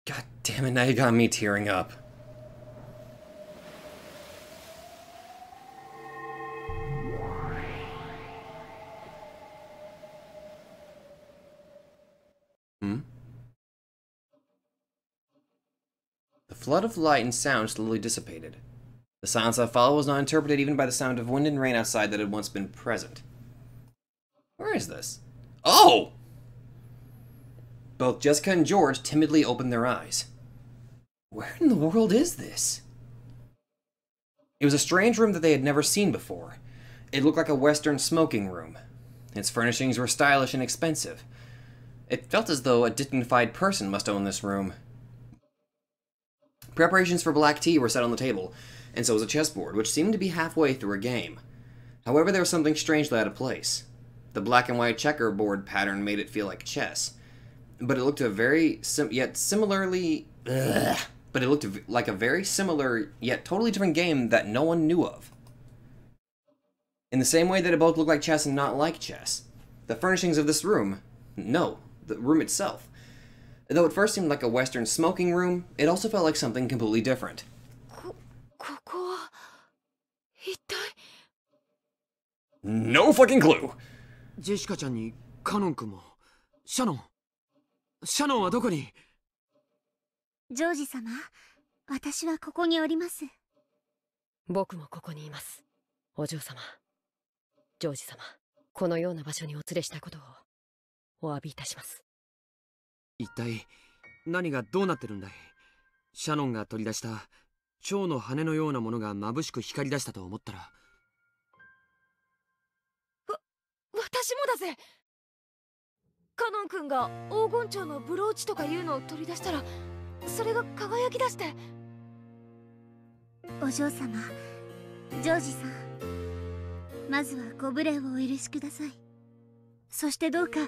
God damn it, now you got me tearing up. The flood of light and sound slowly dissipated. The silence that followed was not interpreted even by the sound of wind and rain outside that had once been present. Where is this? Oh! Both Jessica and George timidly opened their eyes. Where in the world is this? It was a strange room that they had never seen before. It looked like a Western smoking room. Its furnishings were stylish and expensive. It felt as though a dignified person must own this room. Preparations for black tea were set on the table, and so was a chessboard, which seemed to be halfway through a game. However, there was something strangely out of place. The black and white checkerboard pattern made it feel like chess, but it looked like a very similar yet totally different game that no one knew of. In the same way that it both looked like chess and not like chess. The furnishings of this room, no, the room itself. Though it first seemed like a Western smoking room, it also felt like something completely different. No fucking clue! ジェシカちゃんにカノン君もシャノンはどこに？ジョージ様、私はここにおります。僕もここにいます。お嬢様、ジョージ様、このような場所にお連れしたことをお詫びいたします。一体何がどうなってるんだい？シャノンが取り出した蝶の羽のようなものが眩しく光り出したと思ったら。私もだぜ。カノン君が黄金蝶のブローチとかいうのを取り出したら、それが輝き出して。お嬢様、ジョージさん、まずはご無礼をお許しください。そしてどうか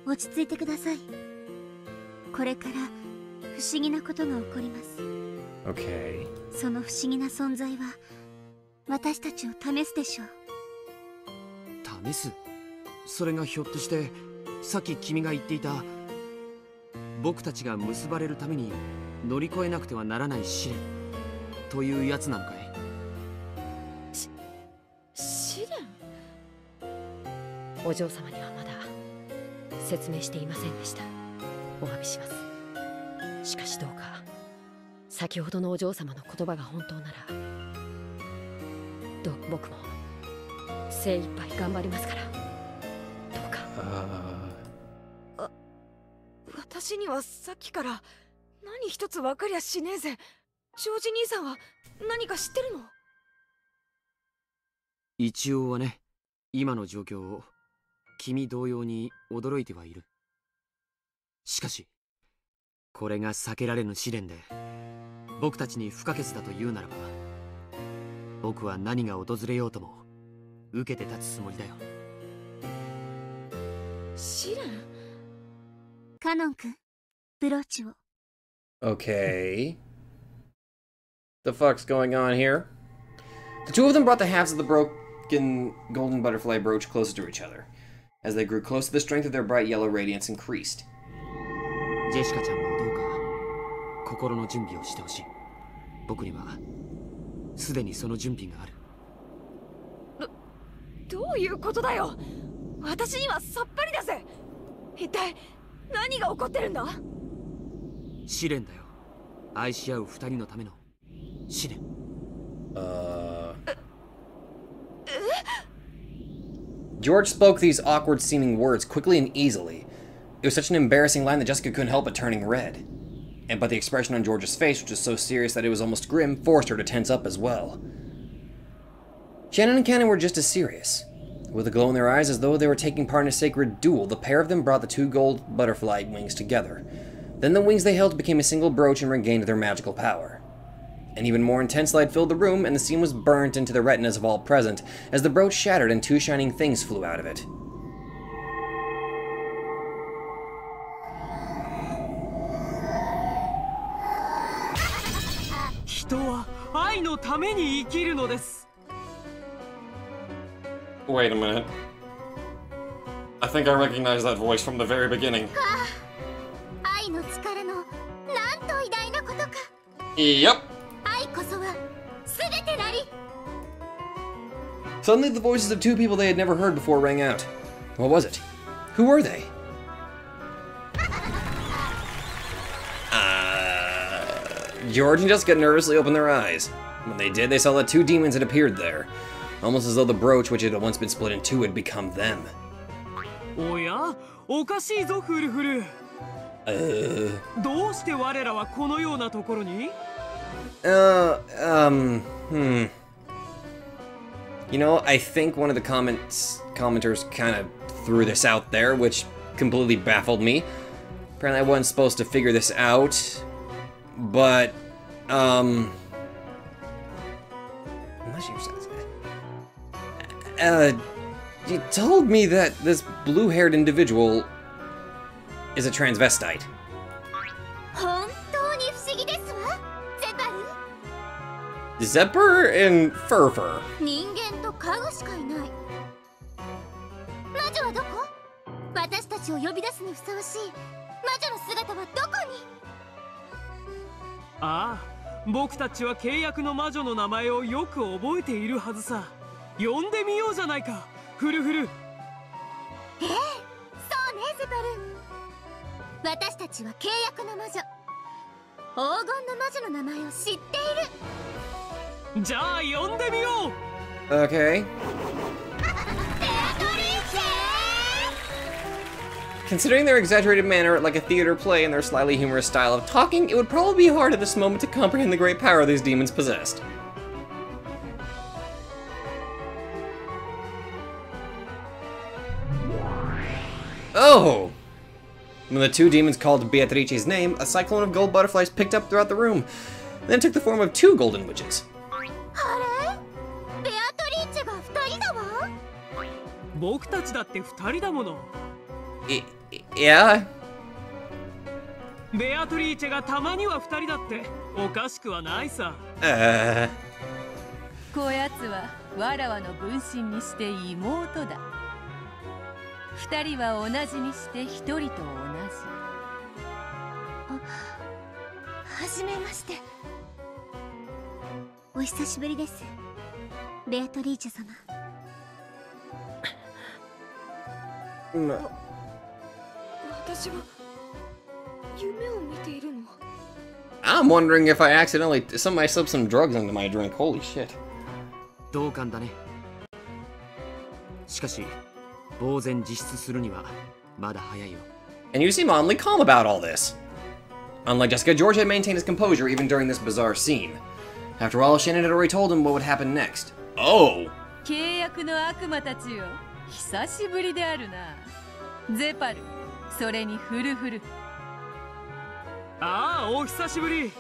落ち着いてください。これから不思議なことが起こります。Okay. その不思議な存在は私たちを試すでしょう。試す？それがひょっとしてさっき君が言っていた僕たちが結ばれるために乗り越えなくてはならない試練というやつなのかい？試練？お嬢様にはまだ説明していませんでした。お詫びします。しかしどうか先ほどのお嬢様の言葉が本当なら僕も精一杯頑張りますから。私にはさっきから何一つ分かりゃしねえぜ。ジョージ兄さんは何か知ってるの？一応はね、今の状況を君同様に驚いてはいる。しかしこれが避けられぬ試練で僕たちに不可欠だというならば、僕は何が訪れようとも受けて立つつもりだよ。試練？カノン君、ブローチを。Okay. The fuck's going on here? The two of them brought the halves of the broken golden butterfly brooch closer to each other. As they grew closer, the strength of their bright yellow radiance increased. ジェシカちゃんもどうか心の準備をしてほしい。僕にはすでにその準備がある。どういうことだよ。私にはさっぱりだぜ。一体何が起こってるんだ？試練だよ。愛し合う二人のための試練。George spoke these awkward-seeming words quickly and easily. It was such an embarrassing line that Jessica couldn't help but turning red. But the expression on George's face, which was so serious that it was almost grim, forced her to tense up as well. Shannon and Cannon were just as serious. With a glow in their eyes as though they were taking part in a sacred duel, the pair of them brought the two gold butterfly wings together. Then the wings they held became a single brooch and regained their magical power. An even more intense light filled the room, and the scene was burnt into the retinas of all present, as the brooch shattered and two shining things flew out of it. Wait a minute. I think I recognize that voice from the very beginning. Yep. Suddenly the voices of two people they had never heard before rang out. What was it? Who were they? George and Jessica nervously opened their eyes. When they did, they saw that two demons had appeared there. Almost as though the brooch, which had once been split in two, had become them. おや、おかしいぞフルフル。どうして我らはこのようなところに？ You know, I think one of the commenters kind of threw this out there, which completely baffled me. Apparently I wasn't supposed to figure this out, but, you told me that this blue-haired individual is a transvestite. 本当に不思議ですわ、ゼパル。 Zepper and Furfur. 人間と家具しかいない。魔女はどこ？私たちを呼び出すにふさわしい魔女の姿はどこに？ああ、僕たちは契約の魔女の名前をよく覚えているはずさ。呼んでみようじゃないか、フルフル。ええ、そうね、ゼパル。私たちは契約の魔女、黄金の魔女の名前を知っている。じゃあ呼んでみよう。 Okay. Considering their exaggerated manner, like a theater play, and their slightly humorous style of talking, it would probably be hard at this moment to comprehend the great power these demons possessed. Oh! When the two demons called Beatrice's name, a cyclone of gold butterflies picked up throughout the room, then took the form of two golden witches. ベアトリーチェが2人だわ。僕たちだって2人だもの。Yeah? ベアトリーチェがたまには2人だっておかしくはないさ。こやつはわらわの分身にして妹だ。2人は同じにして1人と同じ。はじめまして。お久しぶりです、ベアトリーチェ様。私は夢を見ているの？ I'm wondering if I accidentally somebody slipped some drugs into my drink. Holy shit. 同感だね。しかし呆然自失するにはまだ早いよ。 And you seem oddly calm about all this. Unlike Jessica, George had maintained his composure even during this bizarre scene. After all, Shannon had already told him what would happen next. Oh! 契約の悪魔たちよ、久しぶりであるな。ゼパル、それにフルフル。ああ、お久しぶり。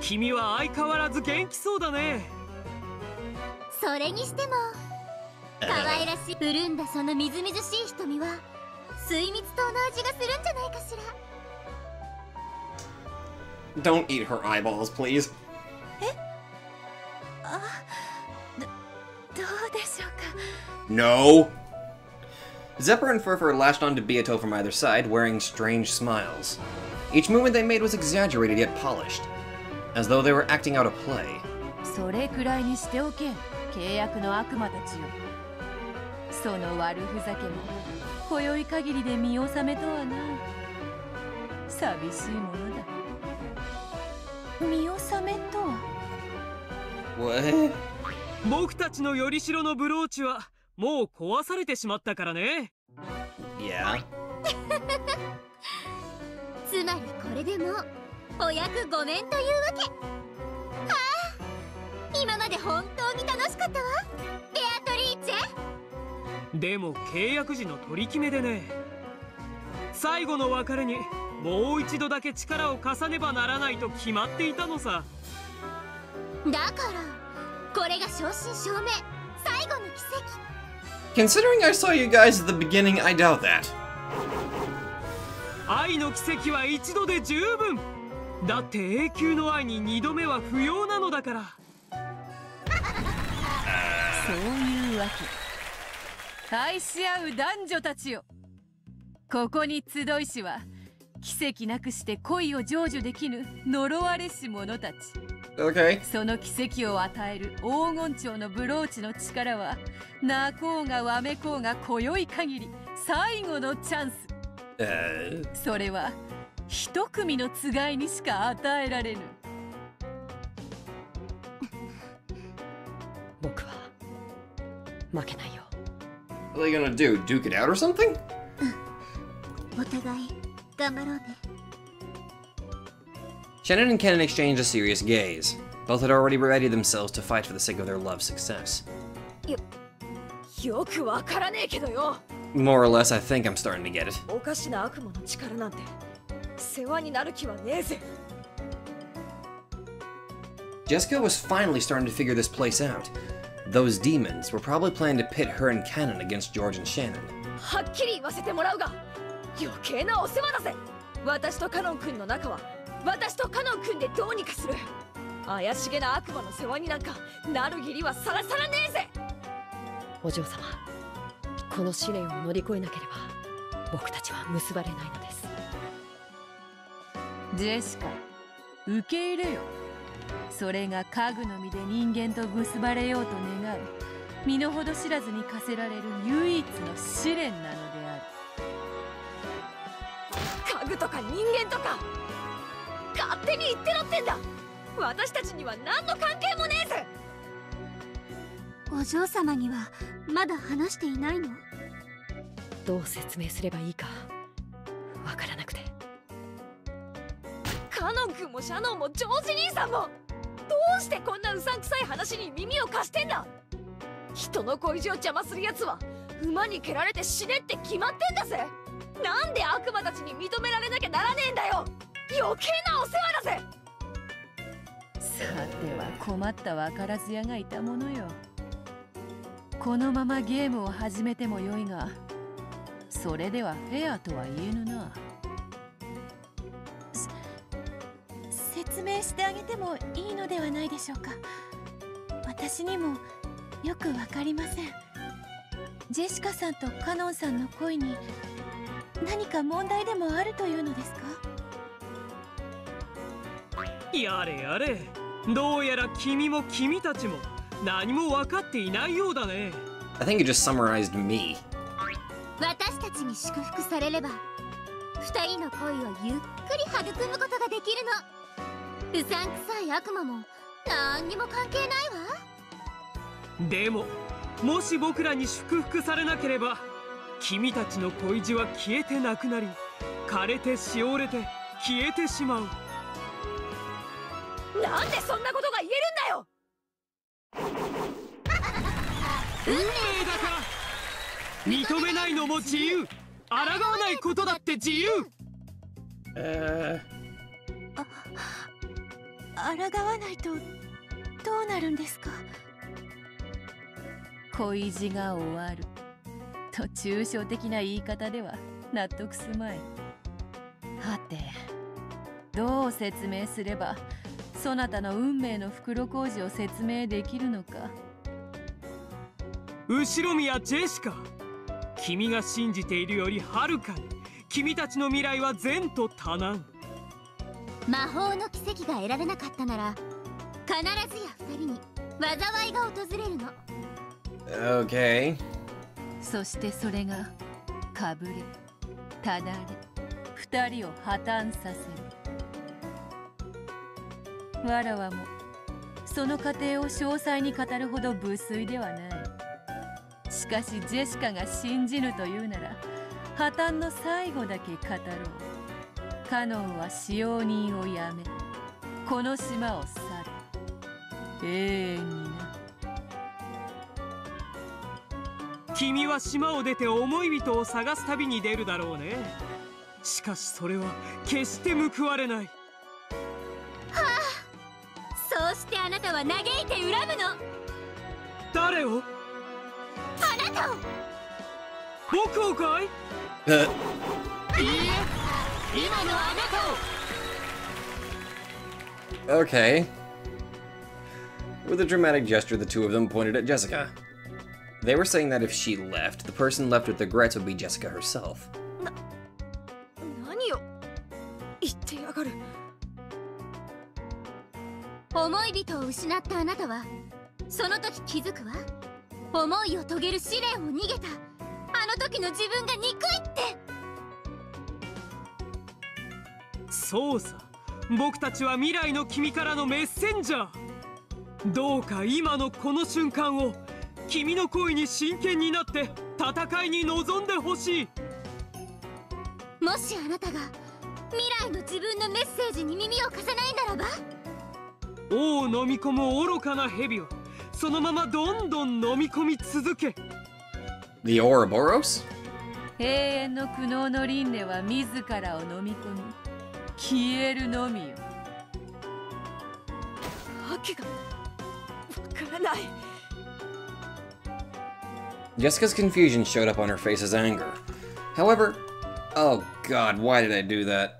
君は相変わらず元気そうだね。それにしても可愛らしい潤んだそのみずみずしい瞳は水蜜糖の味がするんじゃないかしら。 Don't eat her eyeballs, please. どうでしょうか。 No! Zepper and Furfur lashed onto Beato from either side, wearing strange smiles. Each movement they made was exaggerated yet polished, as though they were acting out a play. それくらいにしておけ、契約の悪魔たちよ。その悪ふざけも今宵限りで見納めとはな。寂しいものだ。見納めとは？ What? 僕たちのよりしろのブローチはもう壊されてしまったからね。Yeah. つまりこれでもお役御免というわけ。はあ、今まで本当に楽しかったわ、ベアトリーチェ。でも契約時の取り決めでね、最後の別れにもう一度だけ力を貸さねばならないと決まっていたのさ。だからこれが正真正銘最後の奇跡。 Considering I saw you guys at the beginning, I doubt that. 愛の奇跡は一度で十分だって、永久の愛に二度目は不要なのだから。そういうわけ。愛し合う男女たちよ、ここに集いしは奇跡なくして恋を成就できぬ呪われし者たち。 Okay. その奇跡を与える黄金蝶のブローチの力は泣こうがわめこうが今宵限り最後のチャンス。それは一組のつがいにしか与えられぬ。僕は負けないよ。 What are they gonna do? Duke it out or something? お互い頑張ろうね。 Shannon and Kennen exchanged a serious gaze. Both had already readied themselves to fight for the sake of their love's success. よくわからねえけどよ。 More or less, I think I'm starting to get it. おかしな悪魔の力なんて世話になる気はねえぜ。 Jessica was finally starting to figure this place out. Those demons were probably planning to pit her and Kennen against George and Shannon. はっきり言わせてもらうが、余計なお世話だぜ。私とカノン君の仲は私とカノン君でどうにかする。怪しげな悪魔の世話になんかなる義理はさらさらねえぜ。お嬢様、この試練を乗り越えなければ僕たちは結ばれないのです。ジェシカ、受け入れよ。それが家具の身で人間と結ばれようと願う身の程知らずに課せられる唯一の試練なのである。家具とか人間とか勝手に言ってろってんだ。私たちには何の関係もねえぜ。お嬢様にはまだ話していないの？どう説明すればいいかわからなくて。カノン君もシャノンもジョージ兄さんもどうしてこんなうさんくさい話に耳を貸してんだ。人の恋路を邪魔するやつは馬に蹴られて死ねって決まってんだぜ。なんで悪魔たちに認められなきゃならねえんだよ。余計なお世話だぜ。さては困ったわからず屋がいたものよ。このままゲームを始めてもよいが、それではフェアとは言えぬな。説明してあげてもいいのではないでしょうか。私にもよくわかりません。ジェシカさんとカノンさんの恋に何か問題でもあるというのですか？やれやれ、どうやら君も君たちも何も分かっていないようだね。 I think it just summarized me. 私たちに祝福されれば二人の恋をゆっくり育むことができるの。うさんくさい悪魔も何にも関係ないわ。でももし僕らに祝福されなければ君たちの恋路は消えてなくなり、枯れてしおれて消えてしまう。なんでそんなことが言えるんだよ。運命だから。認めないのも自由、抗わないことだって自由。抗わないとどうなるんですか？恋路が終わると抽象的な言い方では納得すまい。はて、どう説明すればそなたの運命の袋小路を説明できるのか。後ろ宮ジェシカ、君が信じているよりはるかに君たちの未来は善と多難。魔法の奇跡が得られなかったなら必ずや二人に災いが訪れるの。 Okay. そしてそれがかぶれただれ二人を破綻させる。わらわもその過程を詳細に語るほど無粋ではない。しかしジェシカが信じぬというなら破綻の最後だけ語ろう。カノンは使用人をやめこの島を去る。永遠にな。君は島を出て思い人を探す旅に出るだろうね。しかしそれは決して報われない。はあ、そうしてあなたは嘆いて恨むの。誰を？あなたを。僕をかい？いいえ、今のあなたを。 Okay. With a dramatic gesture, the two of them pointed at Jessica. They were saying that if she left, the person left with regrets would be Jessica herself. 何よ言ってやがる。思い人を失ったあなたはその時気づくわ。思いを遂げる試練を逃げたあの時の自分が憎いって。そうさ、僕たちは未来の君からのメッセンジャー。どうか今のこの瞬間を君の恋に真剣になって戦いに臨んでほしい。もしあなたが未来の自分のメッセージに耳を貸さないならば、王を飲み込む愚かな蛇をそのままどんどん飲み込み続け。 The Ouroboros? 永遠の苦悩の輪廻は自らを飲み込み消えるのみよ。わけがわからない。 Jessica's confusion showed up on her face as anger. However, oh god, why did I do that?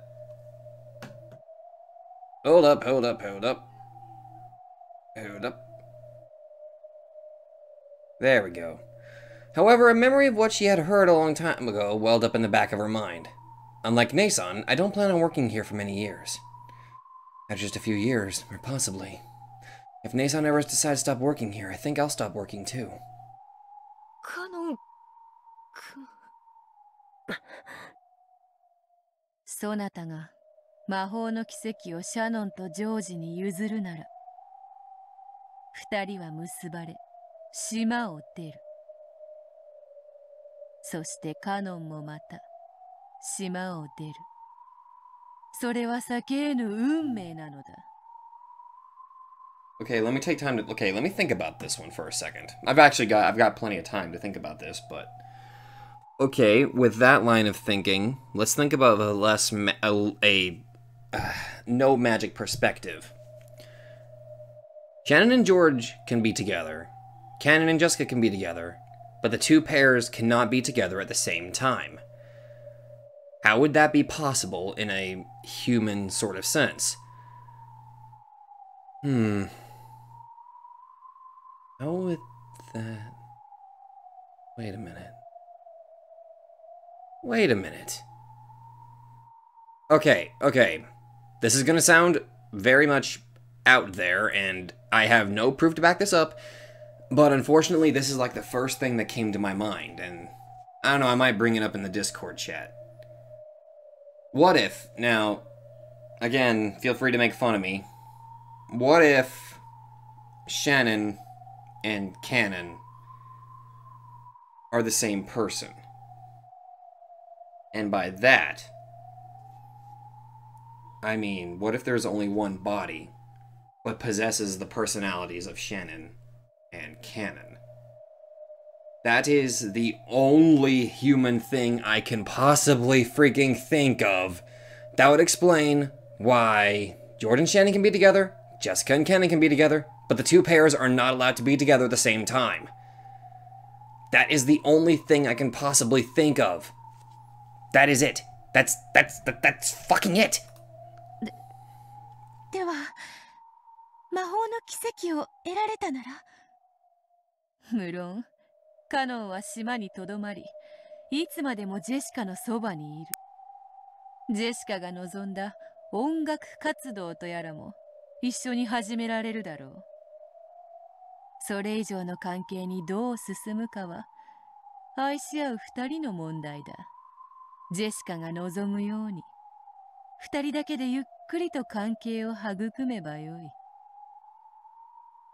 Hold up, hold up, hold up. Hold up. There we go. However, a memory of what she had heard a long time ago welled up in the back of her mind. Unlike Nason, I don't plan on working here for many years. Not just a few years, or possibly. If Nason ever decides to stop working here, I think I'll stop working too. カノン君。そなたが魔法の奇跡をシャノンとジョージに譲るなら、二人は結ばれ島を出る。そしてカノンもまた島を出る。それは避け得ぬ運命なのだ。Okay, let me take time to... Okay, let me think about this one for a second. I've got plenty of time to think about this, but... Okay, with that line of thinking, let's think about the less... no magic perspective. Shannon and George can be together. Cannon and Jessica can be together. But the two pairs cannot be together at the same time. How would that be possible in a human sort of sense? How would that... Wait a minute. Wait a minute. Okay. This is gonna sound very much out there, and I have no proof to back this up, but unfortunately this is like the first thing that came to my mind, and I don't know, I might bring it up in the Discord chat. What if, now, again, feel free to make fun of me, what if Shannon and Cannon are the same person? And by that, I mean, what if there's only one body, but possesses the personalities of Shannon and Cannon? That is the only human thing I can possibly freaking think of that would explain why George and Shannon can be together, Jessica and Cannon can be together, but the two pairs are not allowed to be together at the same time. That is the only thing I can possibly think of. That is it. That's fucking it. では魔法の奇跡を得られたなら。無論カノンは島にとどまり、いつまでもジェシカのそばにいる。ジェシカが望んだ音楽活動とやらも一緒に始められるだろう。それ以上の関係にどう進むかは愛し合う二人の問題だ。ジェシカが望むように二人だけでゆっくりと関係を育めばよい。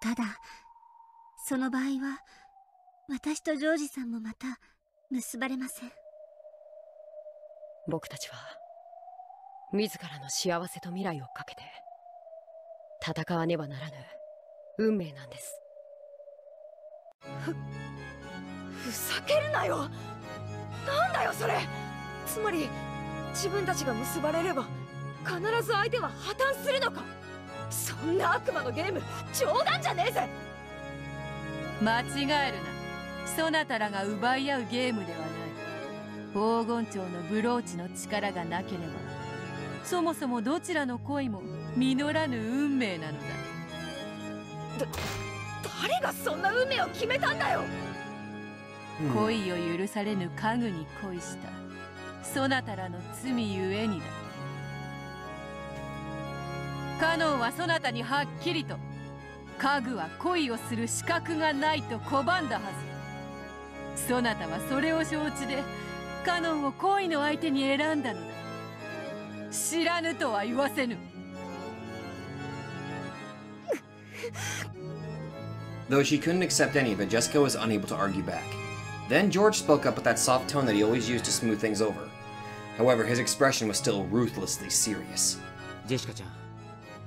ただその場合は私とジョージさんもまた結ばれません。僕たちは自らの幸せと未来をかけて戦わねばならぬ運命なんです。ふざけるなよ。なんだよそれ。つまり自分たちが結ばれれば必ず相手は破綻するのか。そんな悪魔のゲーム冗談じゃねえぜ。間違えるな。そなたらが奪い合うゲームではない。黄金蝶のブローチの力がなければそもそもどちらの恋も実らぬ運命なのだ。誰がそんな運命を決めたんだよ。恋を許されぬ家具に恋したそなたらの罪ゆえにだ。カノンはそなたにはっきりと家具は恋をする資格がないと拒んだはず。そなたはそれを承知でカノンを恋の相手に選んだのだ。知らぬとは言わせぬ。Though she couldn't accept any of it, Jessica was unable to argue back. Then George spoke up with that soft tone that he always used to smooth things over. However, his expression was still ruthlessly serious. ジェシカちゃん、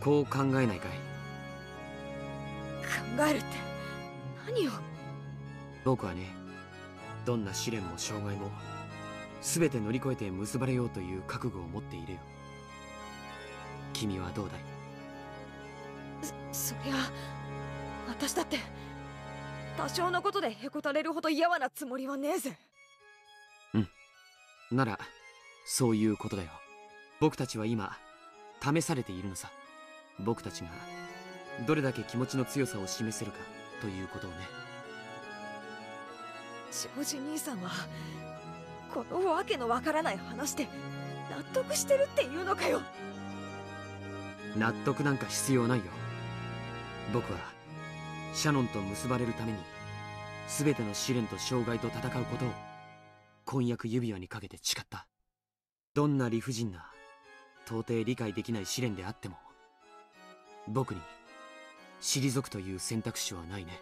こう考えないかい？考えるって何を？僕はね、どんな試練も障害も全て乗り越えて結ばれようという覚悟を持っているよ。君はどうだい？そりゃ私だって多少のことでへこたれるほど嫌なつもりはねえぜ。ならそういうことだよ。僕たちは今試されているのさ。僕たちがどれだけ気持ちの強さを示せるかということをね。ジョージ兄さんはこのわけのわからない話で納得してるっていうのかよ。納得なんか必要ないよ。僕はシャノンと結ばれるために全ての試練と障害と戦うことを婚約指輪にかけて誓った。どんな理不尽な到底理解できない試練であっても僕に退くという選択肢はないね。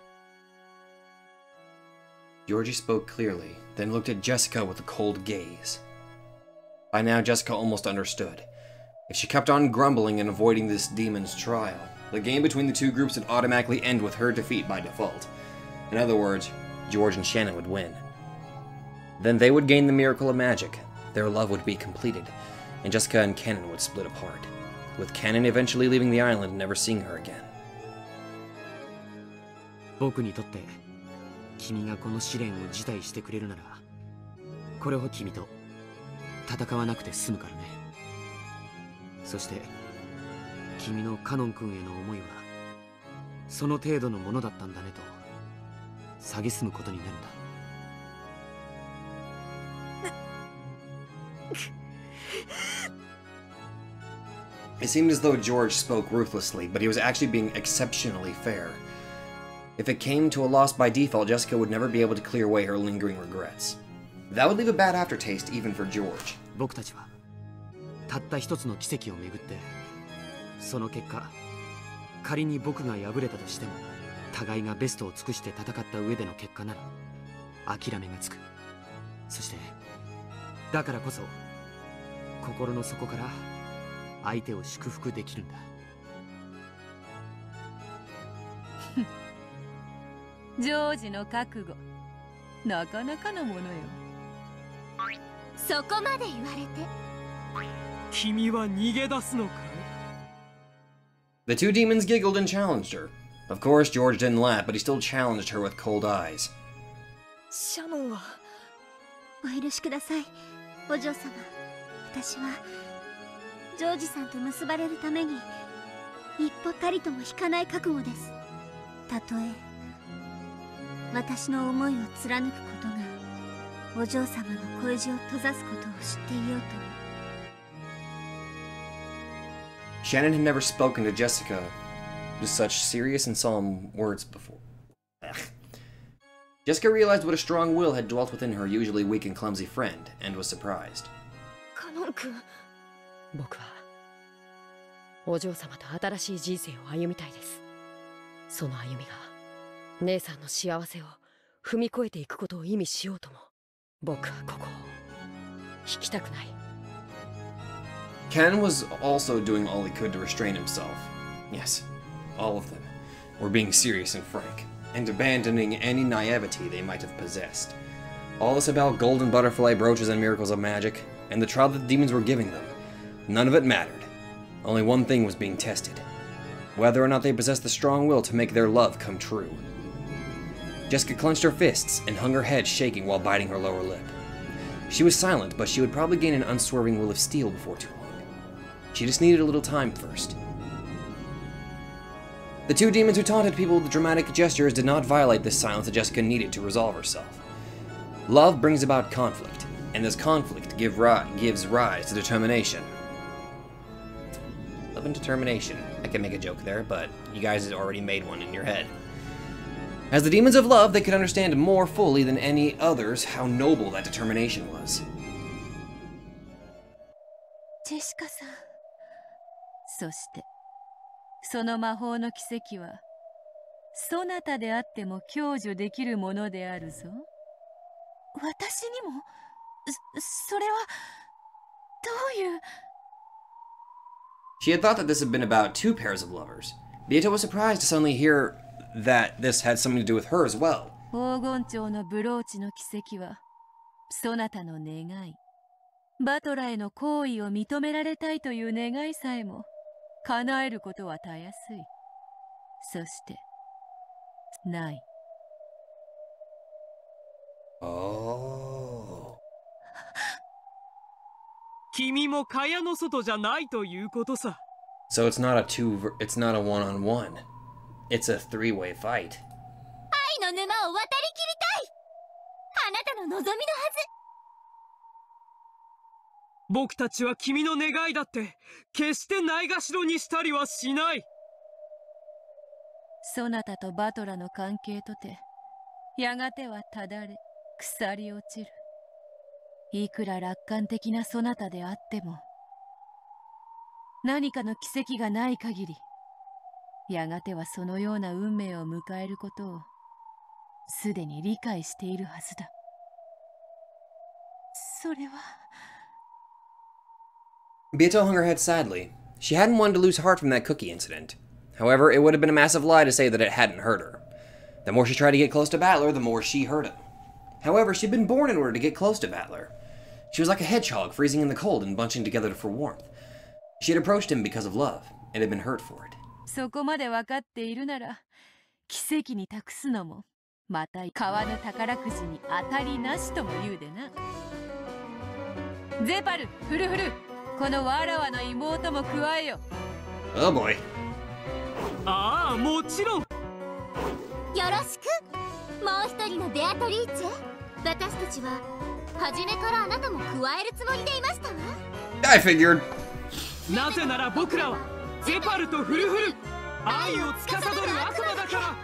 Georgie spoke clearly, then looked at Jessica with a cold gaze. By now, Jessica almost understood. If she kept on grumbling and avoiding this demon's trial, the game between the two groups would automatically end with her defeat by default. In other words, George and Shannon would win. Then they would gain the miracle of magic, their love would be completed, and Jessica and Cannon would split apart, with Cannon eventually leaving the island and never seeing her again. 僕にとって君がこの試練を辞退してくれるなら、これは君と戦わなくて済むからね。そして君のカノン君への思いはその程度のものだったんだねと蔑むことになるんだ。It seemed as though George spoke ruthlessly, but he was actually being exceptionally fair. If it came to a loss by default, Jessica would never be able to clear away her lingering regrets. That would leave a bad aftertaste even for George. 僕たちはたった一つの奇跡をめぐって、その結果、仮に僕が敗れたとしても、互いがベストを尽くして戦った上での結果なら諦めがつく。そしてだからこそ心の底から相手を祝福できるんだ。ジョージの覚悟、なかなかのものよ。そこまで言われて。君は逃げ出すのかい？ The two demons giggled and challenged her. Of course, George didn't laugh, but he still challenged her with cold eyes. シャノンはお許しください、お嬢様。私はジョージさんと結ばれるために一歩たりとも引かない覚悟です。たとえ私の思いを貫くことがお嬢様の恋路を閉ざすことを知っていようとも。Shannon had never spoken to Jessica with such serious and solemn words before. Jessica realized what a strong will had dwelt within her usually weak and clumsy friend, and was surprised. カノン君、僕はお嬢様と新しい人生を歩みたいです。その歩みが姉さんの幸せを踏み越えていくことを意味しようとも、僕はここを引きたくない。Ken was also doing all he could to restrain himself. Yes, all of them were being serious and frank, and abandoning any naivety they might have possessed. All this about golden butterfly brooches and miracles of magic, and the trial that the demons were giving them, none of it mattered. Only one thing was being tested: whether or not they possessed the strong will to make their love come true. Jessica clenched her fists and hung her head shaking while biting her lower lip. She was silent, but she would probably gain an unswerving will of steel before too long. She just needed a little time first. The two demons who taunted people with dramatic gestures did not violate this silence that Jessica needed to resolve herself. Love brings about conflict, and this conflict gives rise to determination. Love and determination. I can make a joke there, but you guys had already made one in your head. As the demons of love, they could understand more fully than any others how noble that determination was. ジェシカさん、そしてその魔法の奇跡はそなたであっても享受できるものであるぞ。私にも？それは She had thought that this had been about two pairs of lovers. Beato was surprised to suddenly hear that this had something to do with her as well. 黄金町のブローチの奇跡はそなたの願い。バトラへの行為を認められたいという願いさえも叶えることはたやすい。そしてない。君も蚊帳の外じゃないということさ。So it's not a one-on-one. It's a three-way fight. 愛の沼を渡りきりたい。あなたの望みのはず。僕たちは君の願いだって決してないがしろにしたりはしない。そなたとバトラの関係とてやがてはただれ腐り落ちる。いくら楽観的なそなたであっても何かの奇跡がない限りやがてはそのような運命を迎えることをすでに理解しているはずだ。それは。Beato hung her head sadly. She hadn't wanted to lose heart from that cookie incident. However, it would have been a massive lie to say that it hadn't hurt her. The more she tried to get close to Battler, the more she hurt him. However, she'd been born in order to get close to Battler. She was like a hedgehog freezing in the cold and bunching together for warmth. She had approached him because of love, and had been hurt for it. そこまで分かっているなら奇跡に託すのもまた川の宝くじに当たりなしとも言うでな。ゼパル、フルフル、このわらわの妹も加えよ。Oh boy. ああ、もちろん。よろしく。もう一人のベアトリーチェ。私たちは初めからあなたも加えるつもりでいましたわ。I figured. なぜなら僕らはゼパルとフルフル、愛を司る悪魔だから。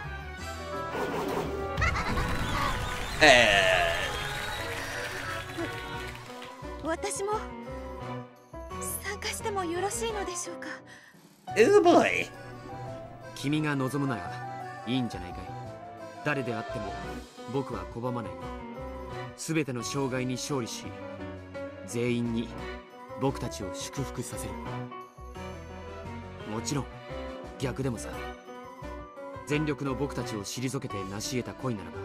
私も参加してもよろしいのでしょうか。Oh boy. 君が望むならいいんじゃないかい。誰であっても僕は拒まない。すべての障害に勝利し、全員に僕たちを祝福させる。もちろん逆でもさ。全力の僕たちを退けて成し得た恋ならば、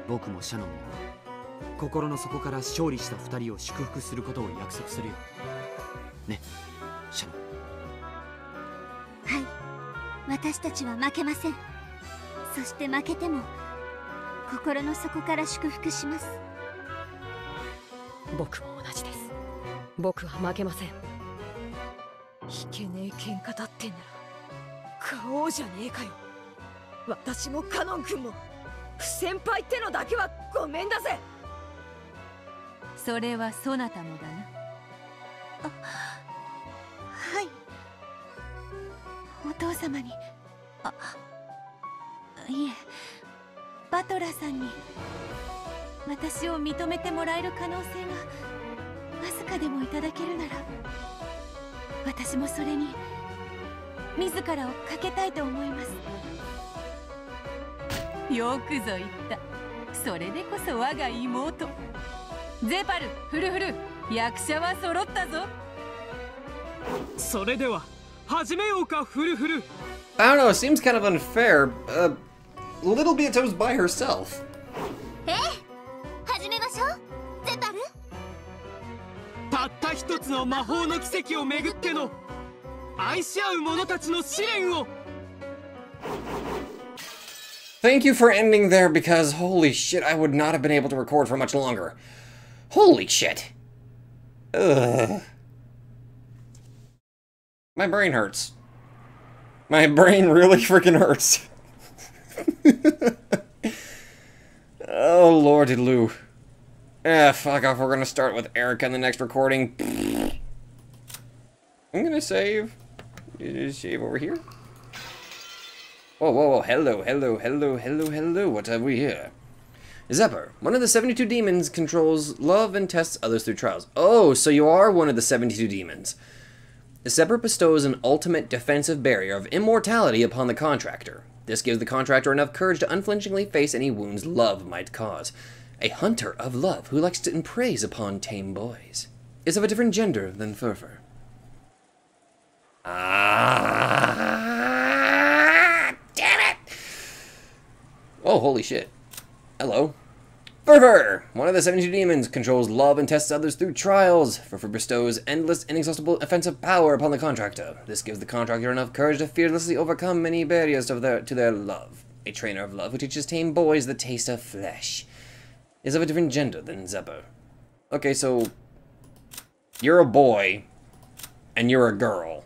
僕もシャノンも心の底から勝利した二人を祝福することを約束するよ。ね、シャノン。はい、私たちは負けません。そして負けても心の底から祝福します。僕も同じです。僕は負けません。いけねえ喧嘩だってんなら買おうじゃねえかよ。私もカノン君も不先輩ってのだけはごめんだぜ。それはそなたもだな。はい。お父様にいえ、バトラさんに私を認めてもらえる可能性がわずかでもいただけるなら、私もそれに自らをかけたいと思います。よくぞ言った。それでこそ我が妹。ゼパル、フルフル、役者は揃ったぞ。それでは始めようか、フルフル。I don't know, it seems kind of unfair. Little Beato's by herself. 始めましょう、ゼパル。たった一つの魔法の奇跡をめぐっての愛し合う者たちの試練を。Thank you for ending there, because holy shit, I would not have been able to record for much longer. Holy shit. Ugh. My brain hurts. My brain really freaking hurts. Oh, Lordy Lou. Fuck off. We're gonna start with Erika in the next recording. I'm gonna save. Save over here. Whoa, whoa, whoa. Hello, hello, hello, hello, hello. What have we here? Zephyr. One of the 72 demons controls love and tests others through trials. Oh, so you are one of the 72 demons. Zephyr bestows an ultimate defensive barrier of immortality upon the contractor. This gives the contractor enough courage to unflinchingly face any wounds love might cause. A hunter of love who likes to praise upon tame boys. is of a different gender than Furfur. Ah, damn it! Oh, holy shit. Hello. Furfur! One of the 72 demons, controls love and tests others through trials. Furfur bestows endless, inexhaustible offensive power upon the contractor. This gives the contractor enough courage to fearlessly overcome many barriers to their love. A trainer of love who teaches tame boys the taste of flesh. Is of a different gender than Zeppo. Okay, so you're a boy and you're a girl.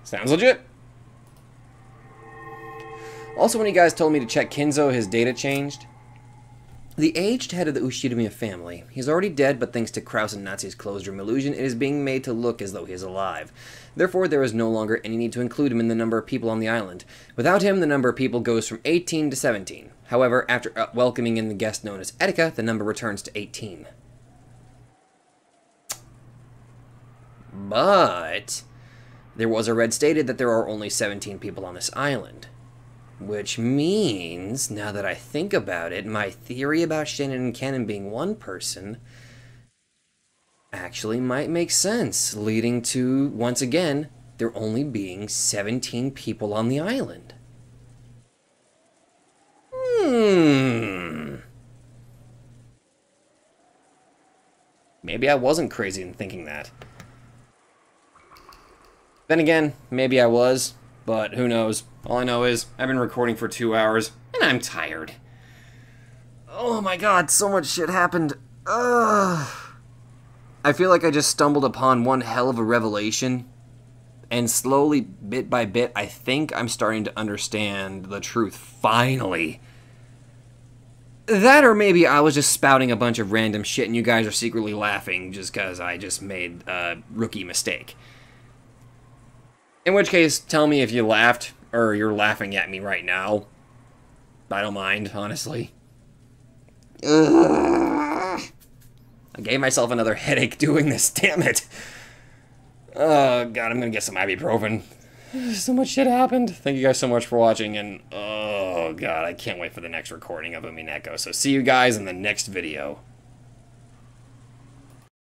Sounds legit. Also, when you guys told me to check Kinzo, his data changed. The aged head of the Ushirimiya family. He's already dead, but thanks to Kraus and Natsu's closed room illusion, it is being made to look as though he is alive. Therefore, there is no longer any need to include him in the number of people on the island. Without him, the number of people goes from 18 to 17. However, after welcoming in the guest known as Erika, the number returns to 18. But there was a red stated that there are only 17 people on this island. Which means, now that I think about it, my theory about Shannon and Cannon being one person actually might make sense, leading to, once again, there only being 17 people on the island. Maybe I wasn't crazy in thinking that. Then again, maybe I was, but who knows. All I know is I've been recording for 2 hours, and I'm tired. Oh my god, so much shit happened. Ugh. I feel like I just stumbled upon one hell of a revelation, and slowly, bit by bit, I think I'm starting to understand the truth, finally. That or maybe I was just spouting a bunch of random shit and you guys are secretly laughing just because I just made a rookie mistake. In which case, tell me if you laughed, or you're laughing at me right now. I don't mind, honestly. Ugh. I gave myself another headache doing this, damn it. Oh god, I'm gonna get some ibuprofen. So much shit happened. Thank you guys so much for watching, and oh god, I can't wait for the next recording of Umineko. So see you guys in the next video.